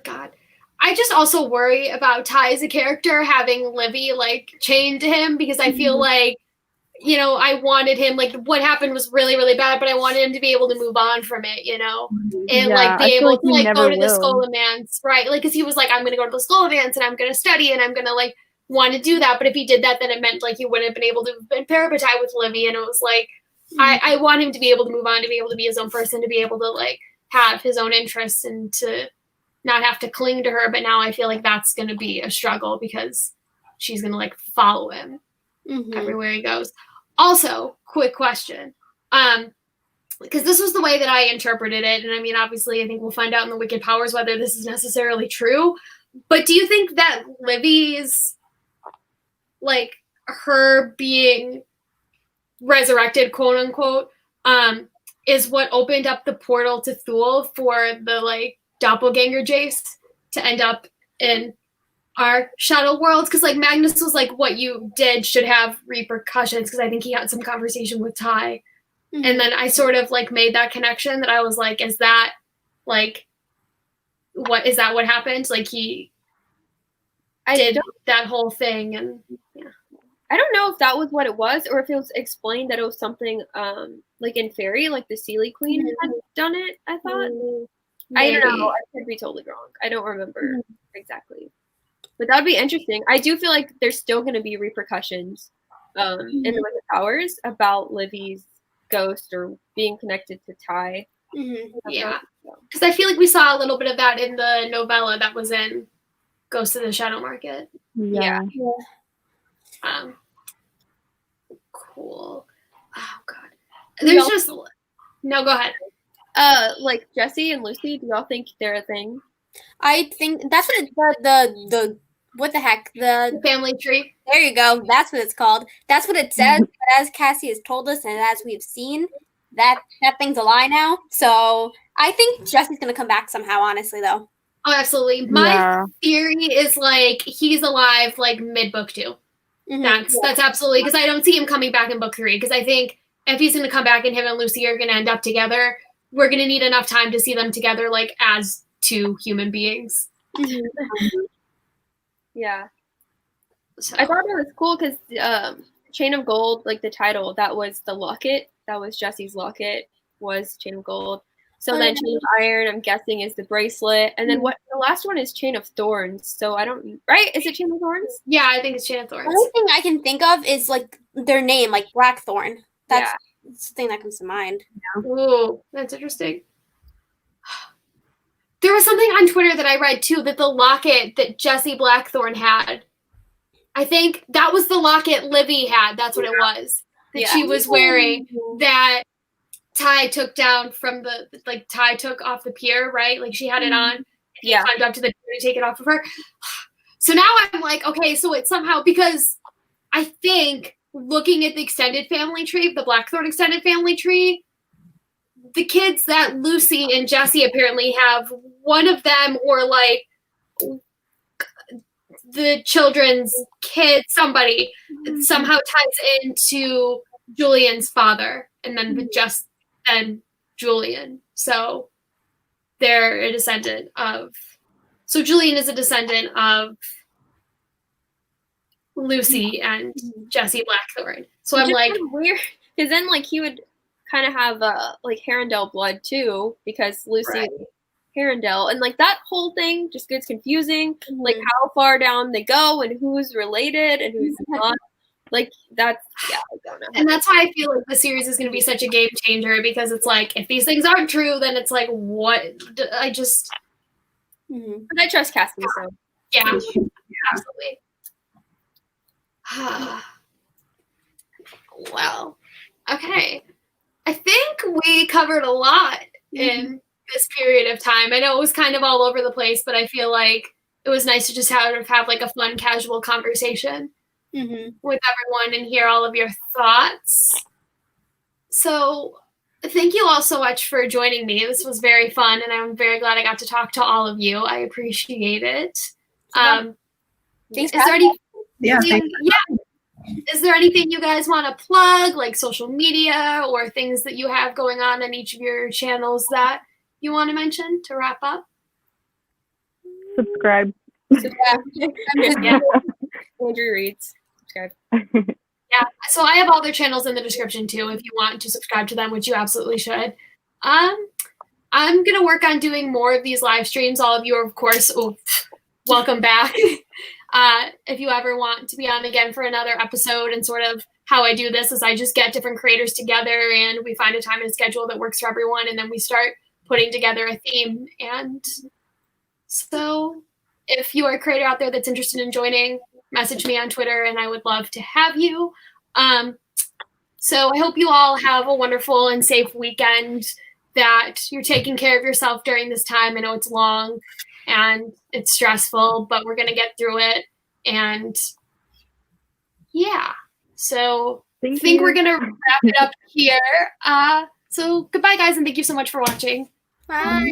God, I just also worry about Ty as a character having Livy like chained to him because I feel like, you know, I wanted him, like what happened was really, really bad, but I wanted him to be able to move on from it, you know, and like be able to like go to the Skolamance, right? Like, because he was like, I'm going to go to the Skolamance and I'm going to study and I'm going to like want to do that. But if he did that, then it meant like he wouldn't have been able to have been Parabatai with Livy. And it was like, I want him to be able to move on, to be able to be his own person, to be able to like have his own interests and to not have to cling to her. But now I feel like that's going to be a struggle because she's going to like follow him everywhere he goes. Also, quick question. Because this was the way that I interpreted it. And I mean, obviously, I think we'll find out in the Wicked Powers whether this is necessarily true. But do you think that Livy's, like, her being resurrected, quote unquote, is what opened up the portal to Thule for the, like, doppelganger Jace to end up in our shadow worlds? Because like Magnus was like, what you did should have repercussions, because I think he had some conversation with Ty, and then I sort of like made that connection that I was like, is that like what happened? Like he did that whole thing. And I don't know if that was what it was or if it was explained that it was something like in Fairy, like the Sealy Queen had done it, I thought. I don't Maybe. know. I could be totally wrong. I don't remember exactly. But that would be interesting. I do feel like there's still going to be repercussions in the Ring of Powers about Livy's ghost or being connected to Ty. Yeah. Because I feel like we saw a little bit of that in the novella that was in Ghost of the Shadow Market. Yeah. Cool. Oh, God. There's just... No, go ahead. Like Jesse and Lucy, do y'all think they're a thing? I think that's what it's the what the heck The family tree. There you go. That's what it's called. That's what it says. But as Cassie has told us, and as we've seen, that thing's a lie now. So I think Jesse's gonna come back somehow. Honestly, though. Oh, absolutely. My theory is like he's alive like mid book 2. That's absolutely, because I don't see him coming back in book 3. Because I think if he's gonna come back and him and Lucy are gonna end up together, we're gonna need enough time to see them together like as 2 human beings. Yeah. So. I thought it was cool because Chain of Gold, like the title, that was the locket. That was Jesse's locket, was Chain of Gold. So then Chain of Iron, I'm guessing, is the bracelet. And then what the last one is Chain of Thorns. So I don't, right? Is it Chain of Thorns? Yeah, I think it's Chain of Thorns. The only thing I can think of is like their name, like Blackthorn. That's the thing that comes to mind. Ooh, that's interesting. There was something on Twitter that I read too, that the locket that Jesse Blackthorn had, I think that was the locket Livy had. That's what it was. That she was wearing, that Ty took down from Ty took off the pier, right? Like she had it on. And he climbed up to the pier to take it off of her. So now I'm like, okay, so it's somehow, because I think looking at the extended family tree, the Blackthorn extended family tree, the kids that Lucy and Jesse apparently have, one of them, or like the children's kid, somebody somehow ties into Julian's father, and then and Julian. So they're a descendant of. So Julian is a descendant of Lucy and Jesse Blackthorn. So I'm like, weird, because then like he would kind of have like Harrendell blood too, because Lucy Harrendell, and like that whole thing just gets confusing. Like how far down they go and who's related and who's not. Like that's I don't know. And that's why I feel like the series is going to be such a game changer, because it's like if these things aren't true, then it's like what I just. But I trust Cassie, so yeah, absolutely. Well, okay. I think we covered a lot in this period of time. I know it was kind of all over the place, but I feel like it was nice to just have like a fun, casual conversation with everyone and hear all of your thoughts. So thank you all so much for joining me. This was very fun, and I'm very glad I got to talk to all of you. I appreciate it. Is there anything you guys want to plug, like social media or things that you have going on each of your channels that you want to mention to wrap up? Subscribe. Andrew reads. Subscribe. Yeah, so I have all their channels in the description too if you want to subscribe to them, which you absolutely should. I'm going to work on doing more of these live streams. All of you are, of course, welcome back. If you ever want to be on again for another episode, and sort of how I do this is I just get different creators together and we find a time and schedule that works for everyone, and then we start putting together a theme. And so if you are a creator out there that's interested in joining, message me on Twitter and I would love to have you. So I hope you all have a wonderful and safe weekend, that you're taking care of yourself during this time. I know it's long and it's stressful, but we're going to get through it. And yeah, so I think we're going to wrap it up here. So goodbye, guys, and thank you so much for watching. Bye.